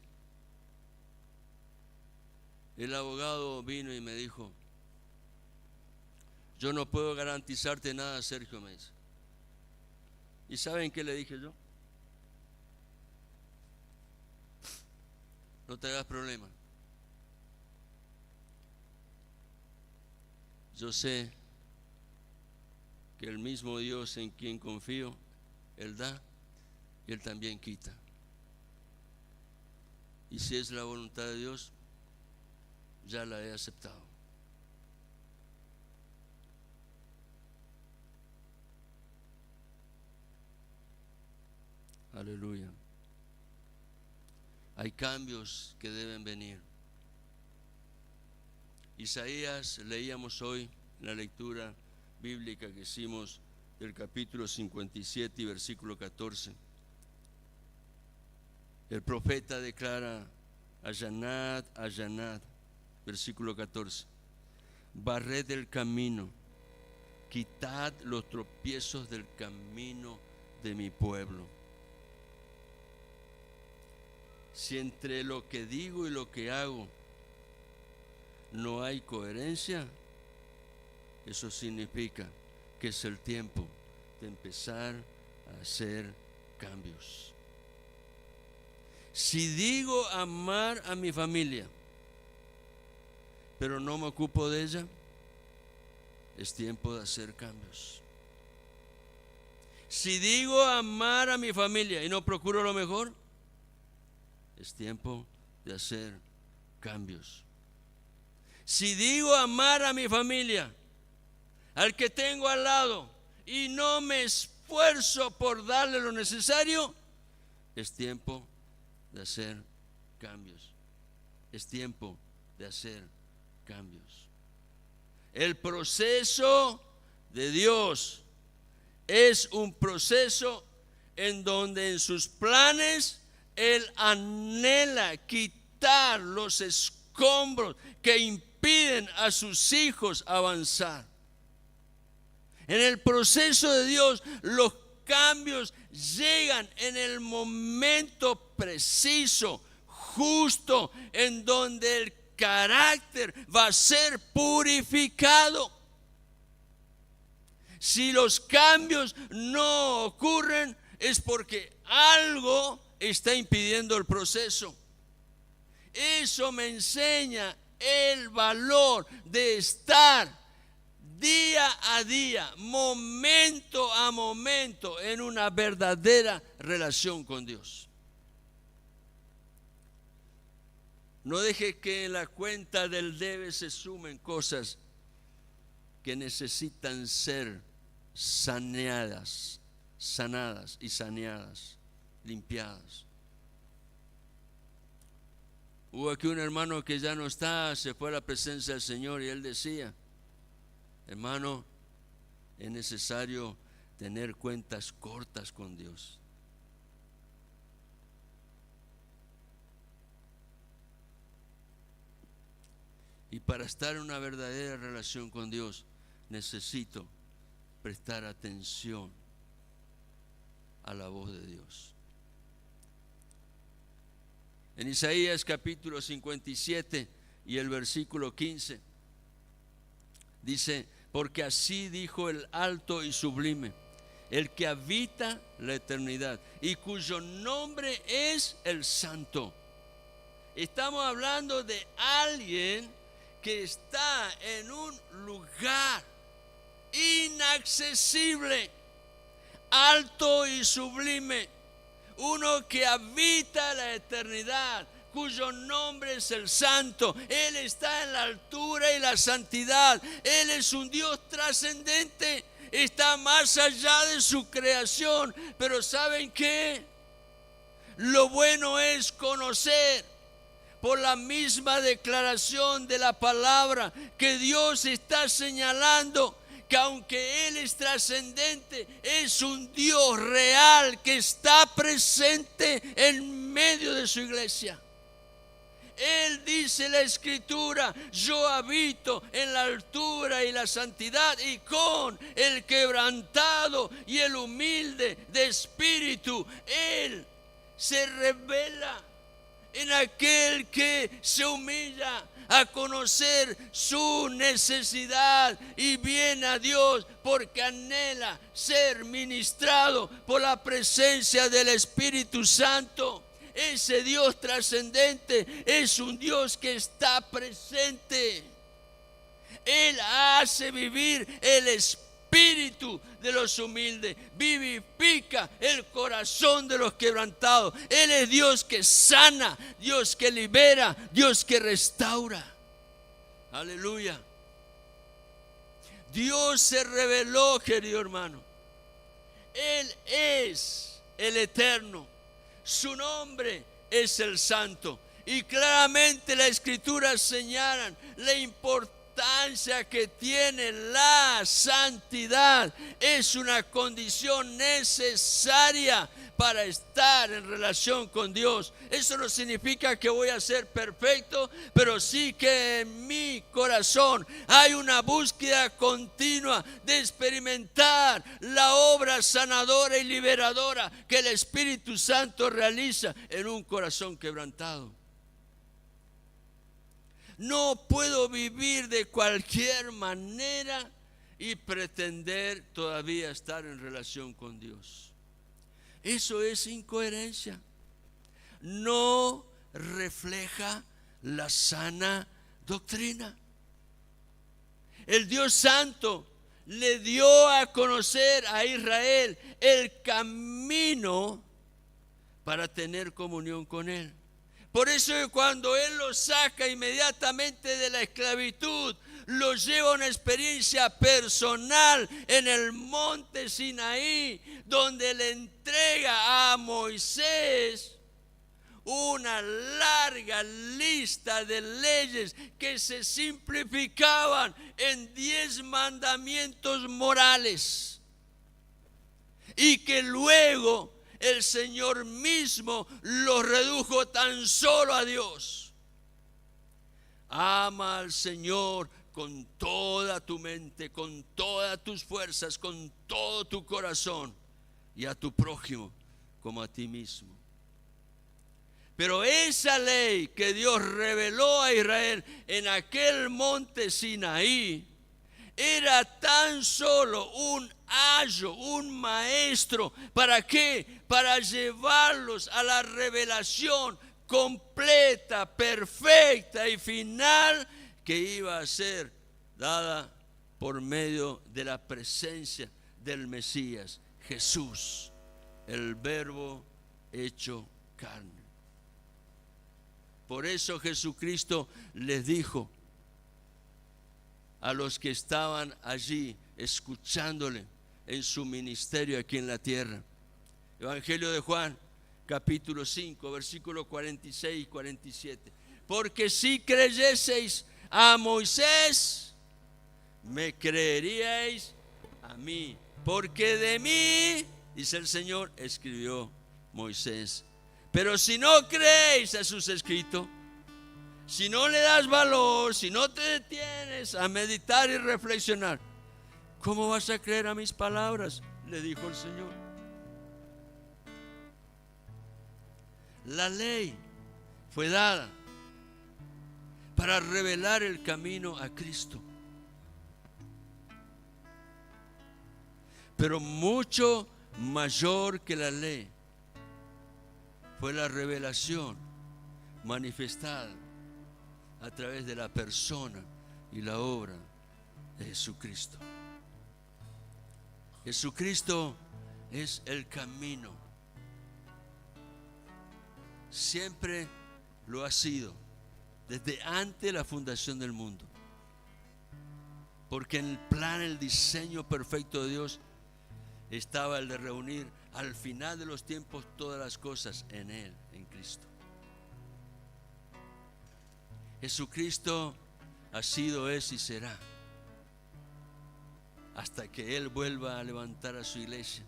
el abogado vino y me dijo: yo no puedo garantizarte nada, Sergio, me dice. ¿Y saben qué le dije yo? No te hagas problema. Yo sé que el mismo Dios en quien confío, Él da y Él también quita. Y si es la voluntad de Dios, ya la he aceptado. Aleluya. Hay cambios que deben venir. Isaías, leíamos hoy en la lectura bíblica que hicimos del capítulo 57 y versículo 14. El profeta declara: allanad, allanad, versículo 14, barred el camino, quitad los tropiezos del camino de mi pueblo. Si entre lo que digo y lo que hago no hay coherencia, eso significa que es el tiempo de empezar a hacer cambios. Si digo amar a mi familia, pero no me ocupo de ella, es tiempo de hacer cambios. Si digo amar a mi familia y no procuro lo mejor, es tiempo de hacer cambios. Si digo amar a mi familia, al que tengo al lado, y no me esfuerzo esfuerzo por darle lo necesario, es tiempo de hacer cambios. Es tiempo de hacer cambios. El proceso de Dios es un proceso en donde en sus planes Él anhela quitar los escombros que impiden a sus hijos avanzar. En el proceso de Dios, los cambios llegan en el momento preciso, justo, en donde el carácter va a ser purificado. Si los cambios no ocurren, es porque algo está impidiendo el proceso. Eso me enseña el valor de estar día a día, momento a momento, en una verdadera relación con Dios. No deje que en la cuenta del debe se sumen cosas que necesitan ser sanadas y saneadas, limpiadas. Hubo aquí un hermano que ya no está, se fue a la presencia del Señor, y él decía: hermano, es necesario tener cuentas cortas con Dios. Y para estar en una verdadera relación con Dios, necesito prestar atención a la voz de Dios. En Isaías capítulo 57 y el versículo 15 dice: porque así dijo el alto y sublime, el que habita la eternidad y cuyo nombre es el Santo. Estamos hablando de alguien que está en un lugar inaccesible, alto y sublime, uno que habita la eternidad, cuyo nombre es el Santo. Él está en la altura y la santidad. Él es un Dios trascendente, está más allá de su creación. Pero ¿saben qué? Lo bueno es conocer, por la misma declaración de la palabra, que Dios está señalando que aunque Él es trascendente, es un Dios real que está presente en medio de su iglesia. Él dice la Escritura: yo habito en la altura y la santidad, y con el quebrantado y el humilde de espíritu. Él se revela en aquel que se humilla a conocer su necesidad y viene a Dios porque anhela ser ministrado por la presencia del Espíritu Santo. Ese Dios trascendente es un Dios que está presente. Él hace vivir el espíritu de los humildes, vivifica el corazón de los quebrantados. Él es Dios que sana, Dios que libera, Dios que restaura. Aleluya. Dios se reveló, querido hermano. Él es el eterno, su nombre es el Santo, y claramente la Escritura señalan la importancia que tiene la santidad. Es una condición necesaria para estar en relación con Dios. Eso no significa que voy a ser perfecto, pero sí que en mi corazón hay una búsqueda continua de experimentar la obra sanadora y liberadora que el Espíritu Santo realiza en un corazón quebrantado. No puedo vivir de cualquier manera y pretender todavía estar en relación con Dios. Eso es incoherencia. No refleja la sana doctrina. El Dios Santo le dio a conocer a Israel el camino para tener comunión con Él. Por eso cuando Él los saca inmediatamente de la esclavitud, lo lleva a una experiencia personal en el monte Sinaí, donde le entrega a Moisés una larga lista de leyes que se simplificaban en 10 mandamientos morales, y que luego el Señor mismo los redujo tan solo a Dios. Ama al Señor con toda tu mente, con todas tus fuerzas, con todo tu corazón, y a tu prójimo como a ti mismo. Pero esa ley que Dios reveló a Israel en aquel monte Sinaí era tan solo un ayo, un maestro. ¿Para qué? Para llevarlos a la revelación completa, perfecta y final que iba a ser dada por medio de la presencia del Mesías, Jesús, el Verbo hecho carne. Por eso Jesucristo les dijo a los que estaban allí escuchándole en su ministerio aquí en la tierra. Evangelio de Juan, capítulo 5, versículos 46 y 47. Porque si creyeseis a Moisés, me creeríais a mí, porque de mí, dice el Señor, escribió Moisés. Pero si no creéis a sus escritos, si no le das valor, si no te detienes a meditar y reflexionar, ¿cómo vas a creer a mis palabras?, le dijo el Señor. La ley fue dada para revelar el camino a Cristo. Pero mucho mayor que la ley fue la revelación manifestada a través de la persona y la obra de Jesucristo. Jesucristo es el camino. Siempre lo ha sido, desde antes de la fundación del mundo. Porque en el plan, el diseño perfecto de Dios estaba el de reunir al final de los tiempos todas las cosas en Él, en Cristo. Jesucristo ha sido, es y será, hasta que Él vuelva a levantar a su iglesia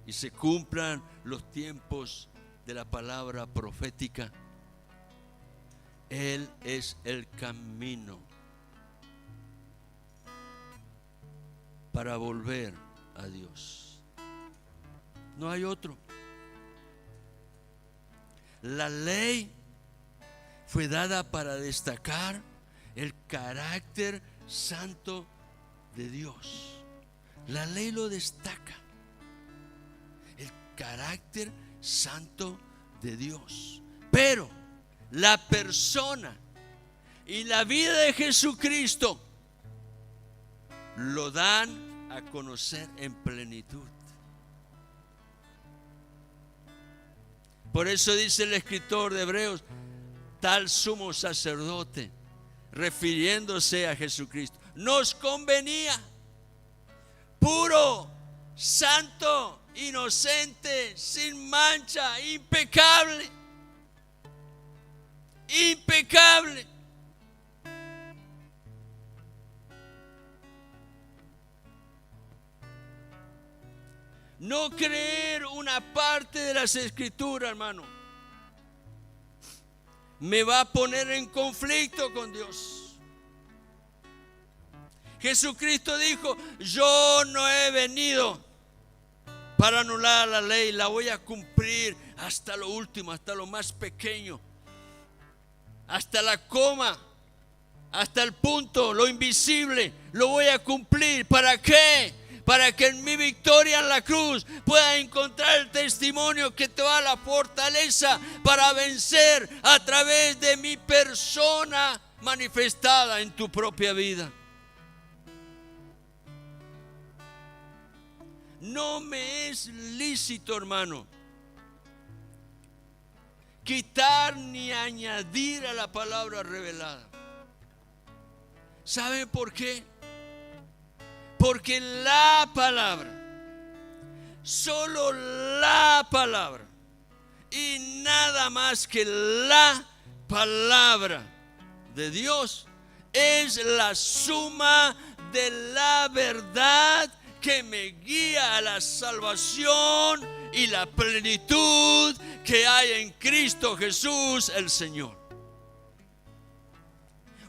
y se cumplan los tiempos de la palabra profética. Él es el camino para volver a Dios. No hay otro. La ley fue dada para destacar el carácter santo de Dios. La ley lo destaca, el carácter santo de Dios. Pero la persona y la vida de Jesucristo lo dan a conocer en plenitud. Por eso dice el escritor de Hebreos, tal sumo sacerdote, refiriéndose a Jesucristo, nos convenía, puro, santo, inocente, sin mancha, impecable. Impecable. No creer una parte de las Escrituras, hermano, me va a poner en conflicto con Dios. Jesucristo dijo, yo no he venido para anular la ley, la voy a cumplir hasta lo último, hasta lo más pequeño, hasta la coma, hasta el punto, lo invisible, lo voy a cumplir. ¿Para qué? Para que en mi victoria en la cruz pueda encontrar el testimonio que te da la fortaleza para vencer a través de mi persona manifestada en tu propia vida. No me es lícito, hermano, quitar ni añadir a la palabra revelada. ¿Saben por qué? Porque la palabra, solo la palabra y nada más que la palabra de Dios es la suma de la verdad que me guía a la salvación y la plenitud que hay en Cristo Jesús el Señor.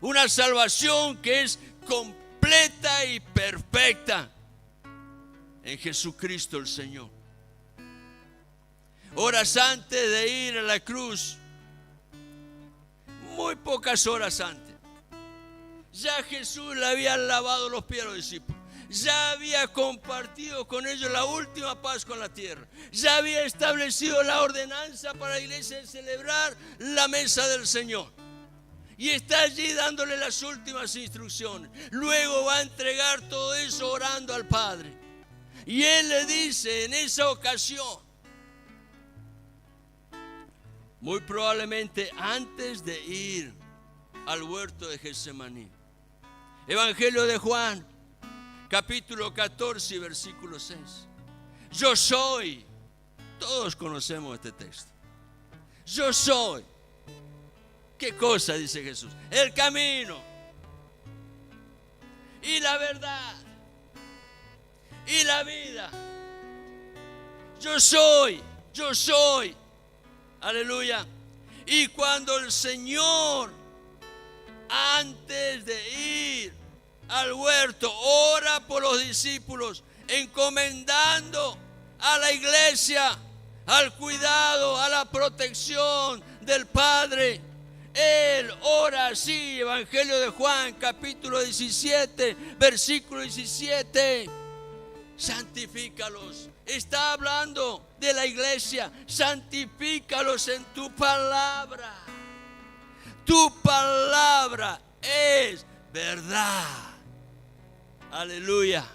Una salvación que es completa y perfecta en Jesucristo el Señor. Horas antes de ir a la cruz, muy pocas horas antes, ya Jesús le había lavado los pies a los discípulos. Ya había compartido con ellos la última Pascua en la tierra. Ya había establecido la ordenanza para la iglesia de celebrar la mesa del Señor. Y está allí dándole las últimas instrucciones. Luego va a entregar todo eso orando al Padre. Y Él le dice en esa ocasión, muy probablemente antes de ir al huerto de Getsemaní. Evangelio de Juan, capítulo 14, versículo 6. Yo soy, todos conocemos este texto. Yo soy. ¿Qué cosa dice Jesús? El camino y la verdad y la vida. Yo soy. Aleluya. Y cuando el Señor, antes de ir al huerto, ora por los discípulos, encomendando a la iglesia al cuidado, a la protección del Padre. Él ora así, Evangelio de Juan, capítulo 17, versículo 17. Santifícalos. Está hablando de la iglesia. Santifícalos en tu palabra. Tu palabra es verdad. Aleluya.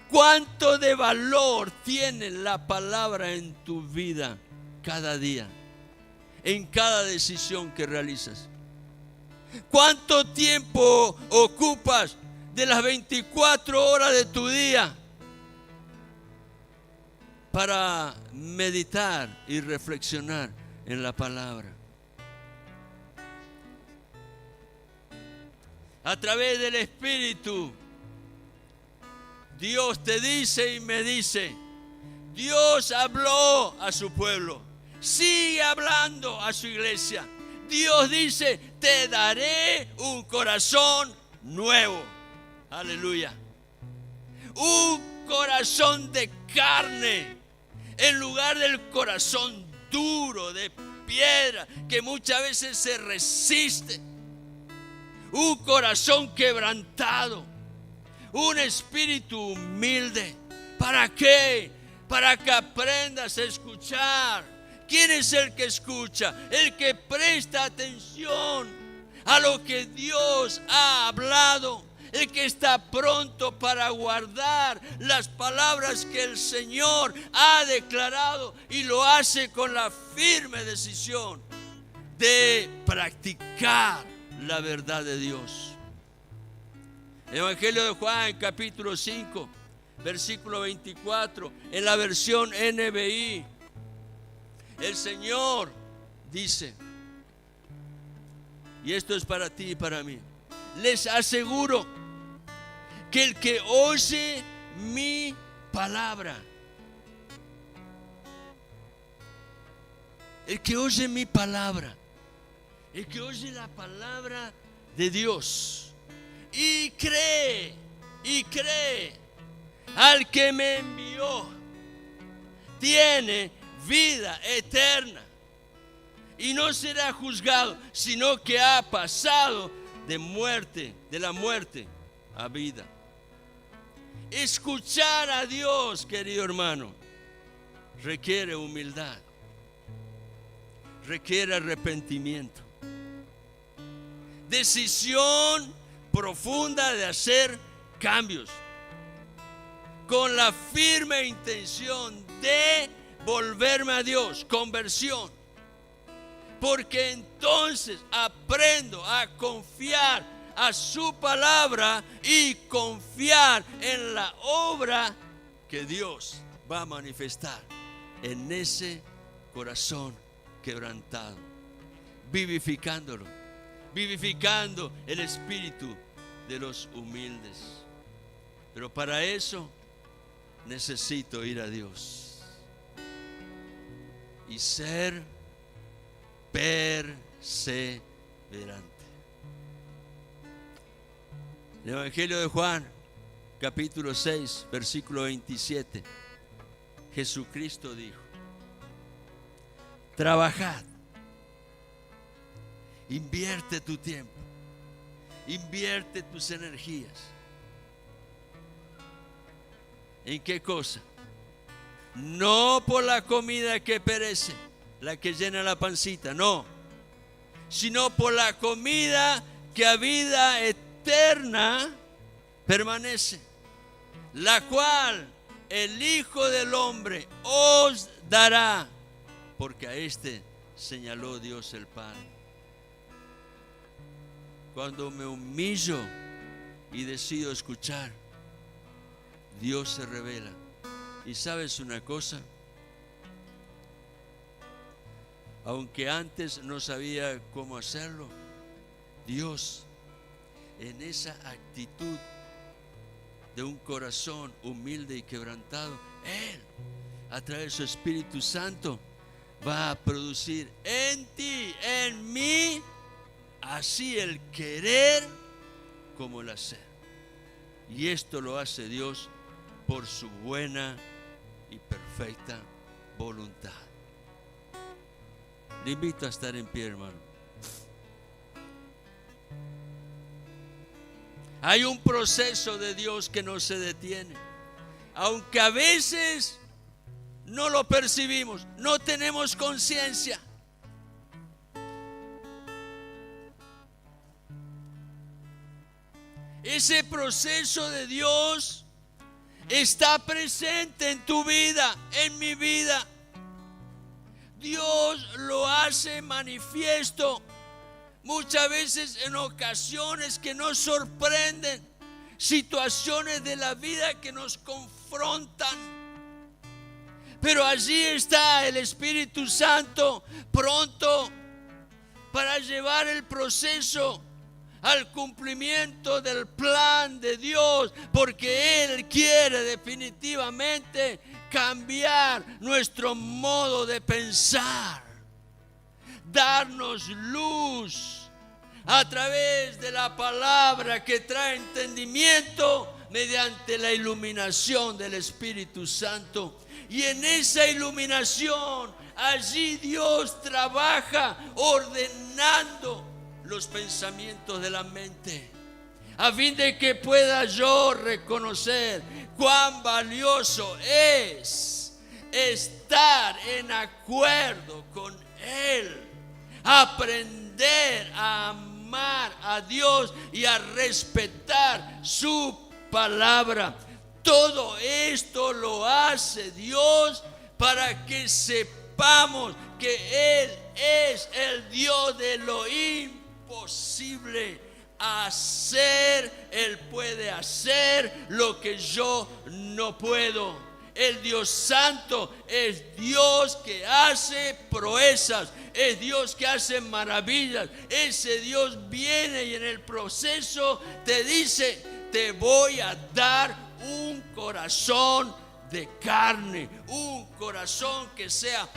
¿Cuánto de valor tiene la palabra en tu vida cada día? En cada decisión que realizas. ¿Cuánto tiempo ocupas de las 24 horas de tu día para meditar y reflexionar en la palabra? A través del Espíritu, Dios te dice y me dice, Dios habló a su pueblo, sigue hablando a su iglesia. Dios dice, te daré un corazón nuevo. Aleluya. Un corazón de carne en lugar del corazón duro de piedra que muchas veces se resiste. Un corazón quebrantado, un espíritu humilde. ¿Para qué? Para que aprendas a escuchar. ¿Quién es el que escucha? El que presta atención a lo que Dios ha hablado. El que está pronto para guardar las palabras que el Señor ha declarado y lo hace con la firme decisión de practicar la verdad de Dios. Evangelio de Juan, capítulo 5, versículo 24, en la versión NBI, el Señor dice, y esto es para ti y para mí, les aseguro que el que oye mi palabra, el que oye mi palabra, el que oye la palabra de Dios y cree al que me envió, tiene vida eterna y no será juzgado, sino que ha pasado de la muerte a vida. Escuchar a Dios, querido hermano, requiere humildad, requiere arrepentimiento, decisión profunda de hacer cambios, con la firme intención de volverme a Dios, conversión, porque entonces aprendo a confiar, a su palabra y confiar en la obra que Dios va a manifestar en ese corazón quebrantado, vivificándolo, vivificando el espíritu de los humildes. Pero para eso necesito ir a Dios y ser perseverante. El Evangelio de Juan, capítulo 6, versículo 27, Jesucristo dijo: trabajad, invierte tu tiempo, invierte tus energías. ¿En qué cosa? No por la comida que perece, la que llena la pancita, no, sino por la comida que a vida eterna permanece, la cual el Hijo del Hombre os dará, porque a este señaló Dios el Padre. Cuando me humillo y decido escuchar, Dios se revela. Y sabes una cosa, aunque antes no sabía cómo hacerlo, Dios, en esa actitud de un corazón humilde y quebrantado, Él, a través de su Espíritu Santo, va a producir en ti, en mí, así el querer como el hacer. Y esto lo hace Dios por su buena y perfecta voluntad. Le invito a estar en pie, hermano. Hay un proceso de Dios que no se detiene, aunque a veces no lo percibimos, no tenemos conciencia. Ese proceso de Dios está presente en tu vida, en mi vida. Dios lo hace manifiesto muchas veces en ocasiones que nos sorprenden, situaciones de la vida que nos confrontan. Pero allí está el Espíritu Santo pronto para llevar el proceso al cumplimiento del plan de Dios, porque Él quiere definitivamente cambiar nuestro modo de pensar, darnos luz a través de la palabra que trae entendimiento mediante la iluminación del Espíritu Santo. Y en esa iluminación, allí Dios trabaja ordenando los pensamientos de la mente, a fin de que pueda yo reconocer cuán valioso es estar en acuerdo con Él, aprender a amar a Dios y a respetar su palabra. Todo esto lo hace Dios para que sepamos que Él es el Dios de lo imposible hacer. Él puede hacer lo que yo no puedo. El Dios Santo es Dios que hace proezas, es Dios que hace maravillas. Ese Dios viene y en el proceso te dice: te voy a dar un corazón de carne, un corazón que sea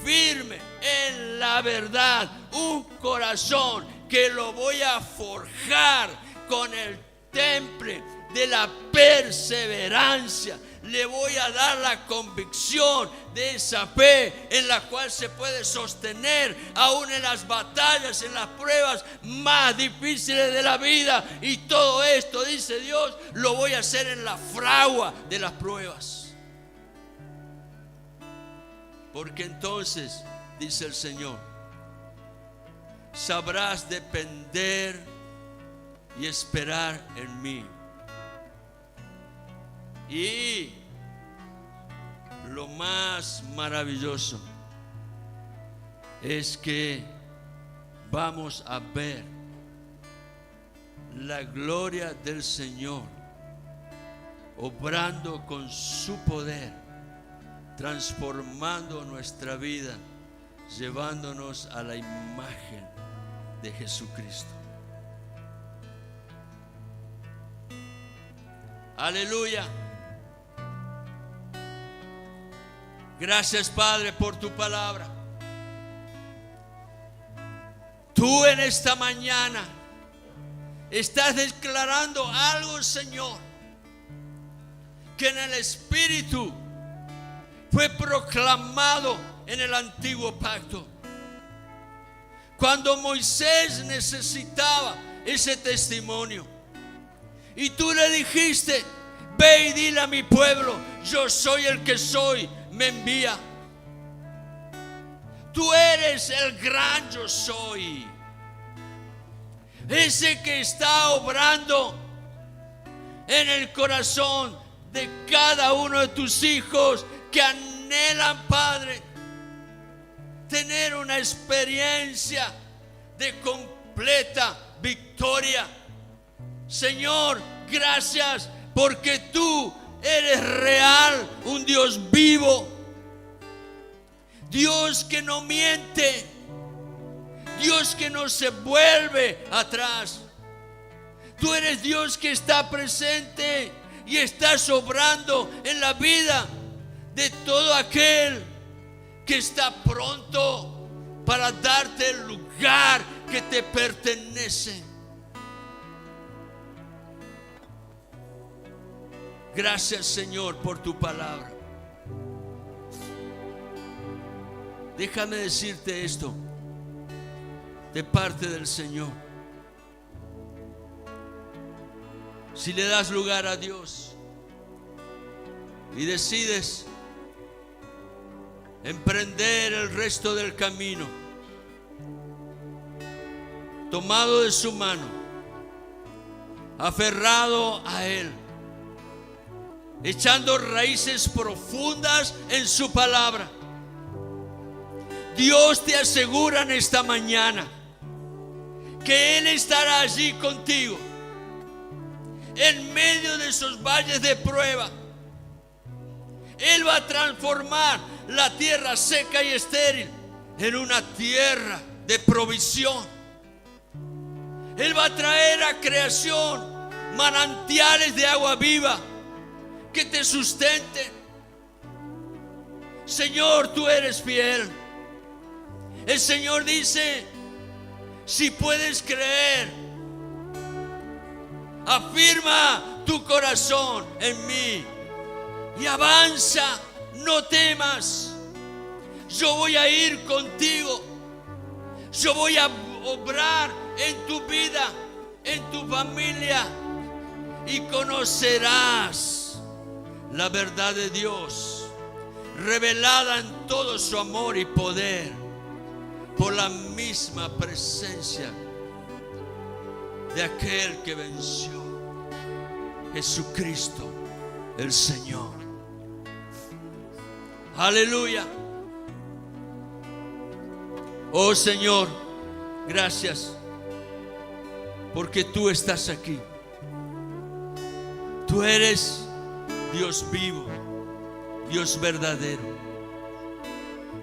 firme en la verdad, un corazón que lo voy a forjar con el temple de la perseverancia. Le voy a dar la convicción de esa fe en la cual se puede sostener aún en las batallas, en las pruebas más difíciles de la vida. Y todo esto, dice Dios, lo voy a hacer en la fragua de las pruebas. Porque entonces, dice el Señor, sabrás depender y esperar en mí. Y lo más maravilloso es que vamos a ver la gloria del Señor, obrando con su poder, transformando nuestra vida, llevándonos a la imagen de Jesucristo. Aleluya. Gracias, Padre, por tu palabra. Tú en esta mañana estás declarando algo, Señor, que en el Espíritu fue proclamado en el antiguo pacto. Cuando Moisés necesitaba ese testimonio, y tú le dijiste: ve y dile a mi pueblo, yo soy el que soy, me envía. Tú eres el gran yo soy, ese que está obrando en el corazón de cada uno de tus hijos que anhelan, Padre, tener una experiencia de completa victoria. Señor, gracias porque tú eres real, un Dios vivo, Dios que no miente, Dios que no se vuelve atrás. Tú eres Dios que está presente y estás obrando en la vida de todo aquel que está pronto para darte el lugar que te pertenece. Gracias, Señor, por tu palabra. Déjame decirte esto de parte del Señor. Si le das lugar a Dios y decides emprender el resto del camino tomado de su mano, aferrado a Él, echando raíces profundas en su palabra, Dios te asegura en esta mañana que Él estará allí contigo en medio de esos valles de prueba. Él va a transformar la tierra seca y estéril en una tierra de provisión. Él va a traer a creación manantiales de agua viva que te sustenten. Señor, tú eres fiel. El Señor dice: si puedes creer, afirma tu corazón en mí y avanza, no temas. Yo voy a ir contigo. Yo voy a obrar en tu vida, en tu familia, y conocerás la verdad de Dios, revelada en todo su amor y poder, por la misma presencia de aquel que venció, Jesucristo el Señor. Aleluya. Oh Señor, gracias porque tú estás aquí. Tú eres Dios vivo, Dios verdadero.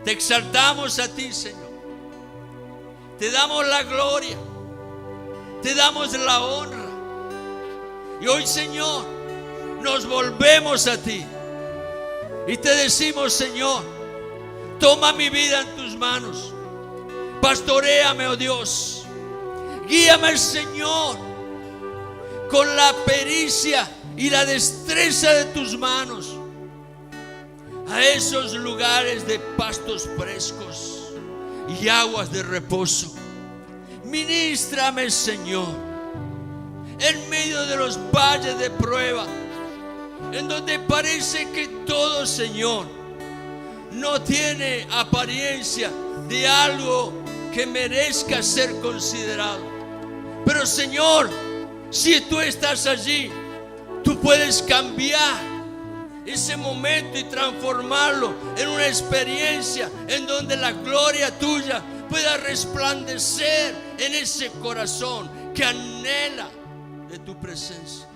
Te exaltamos a ti, Señor. Te damos la gloria, te damos la honra. Y hoy, Señor, nos volvemos a ti y te decimos: Señor, toma mi vida en tus manos. Pastoréame, oh Dios. Guíame, Señor, con la pericia y la destreza de tus manos a esos lugares de pastos frescos y aguas de reposo. Ministrame, Señor, en medio de los valles de prueba, en donde parece que todo, Señor, no tiene apariencia de algo que merezca ser considerado. Pero, Señor, si tú estás allí, tú puedes cambiar ese momento y transformarlo en una experiencia en donde la gloria tuya pueda resplandecer en ese corazón que anhela de tu presencia.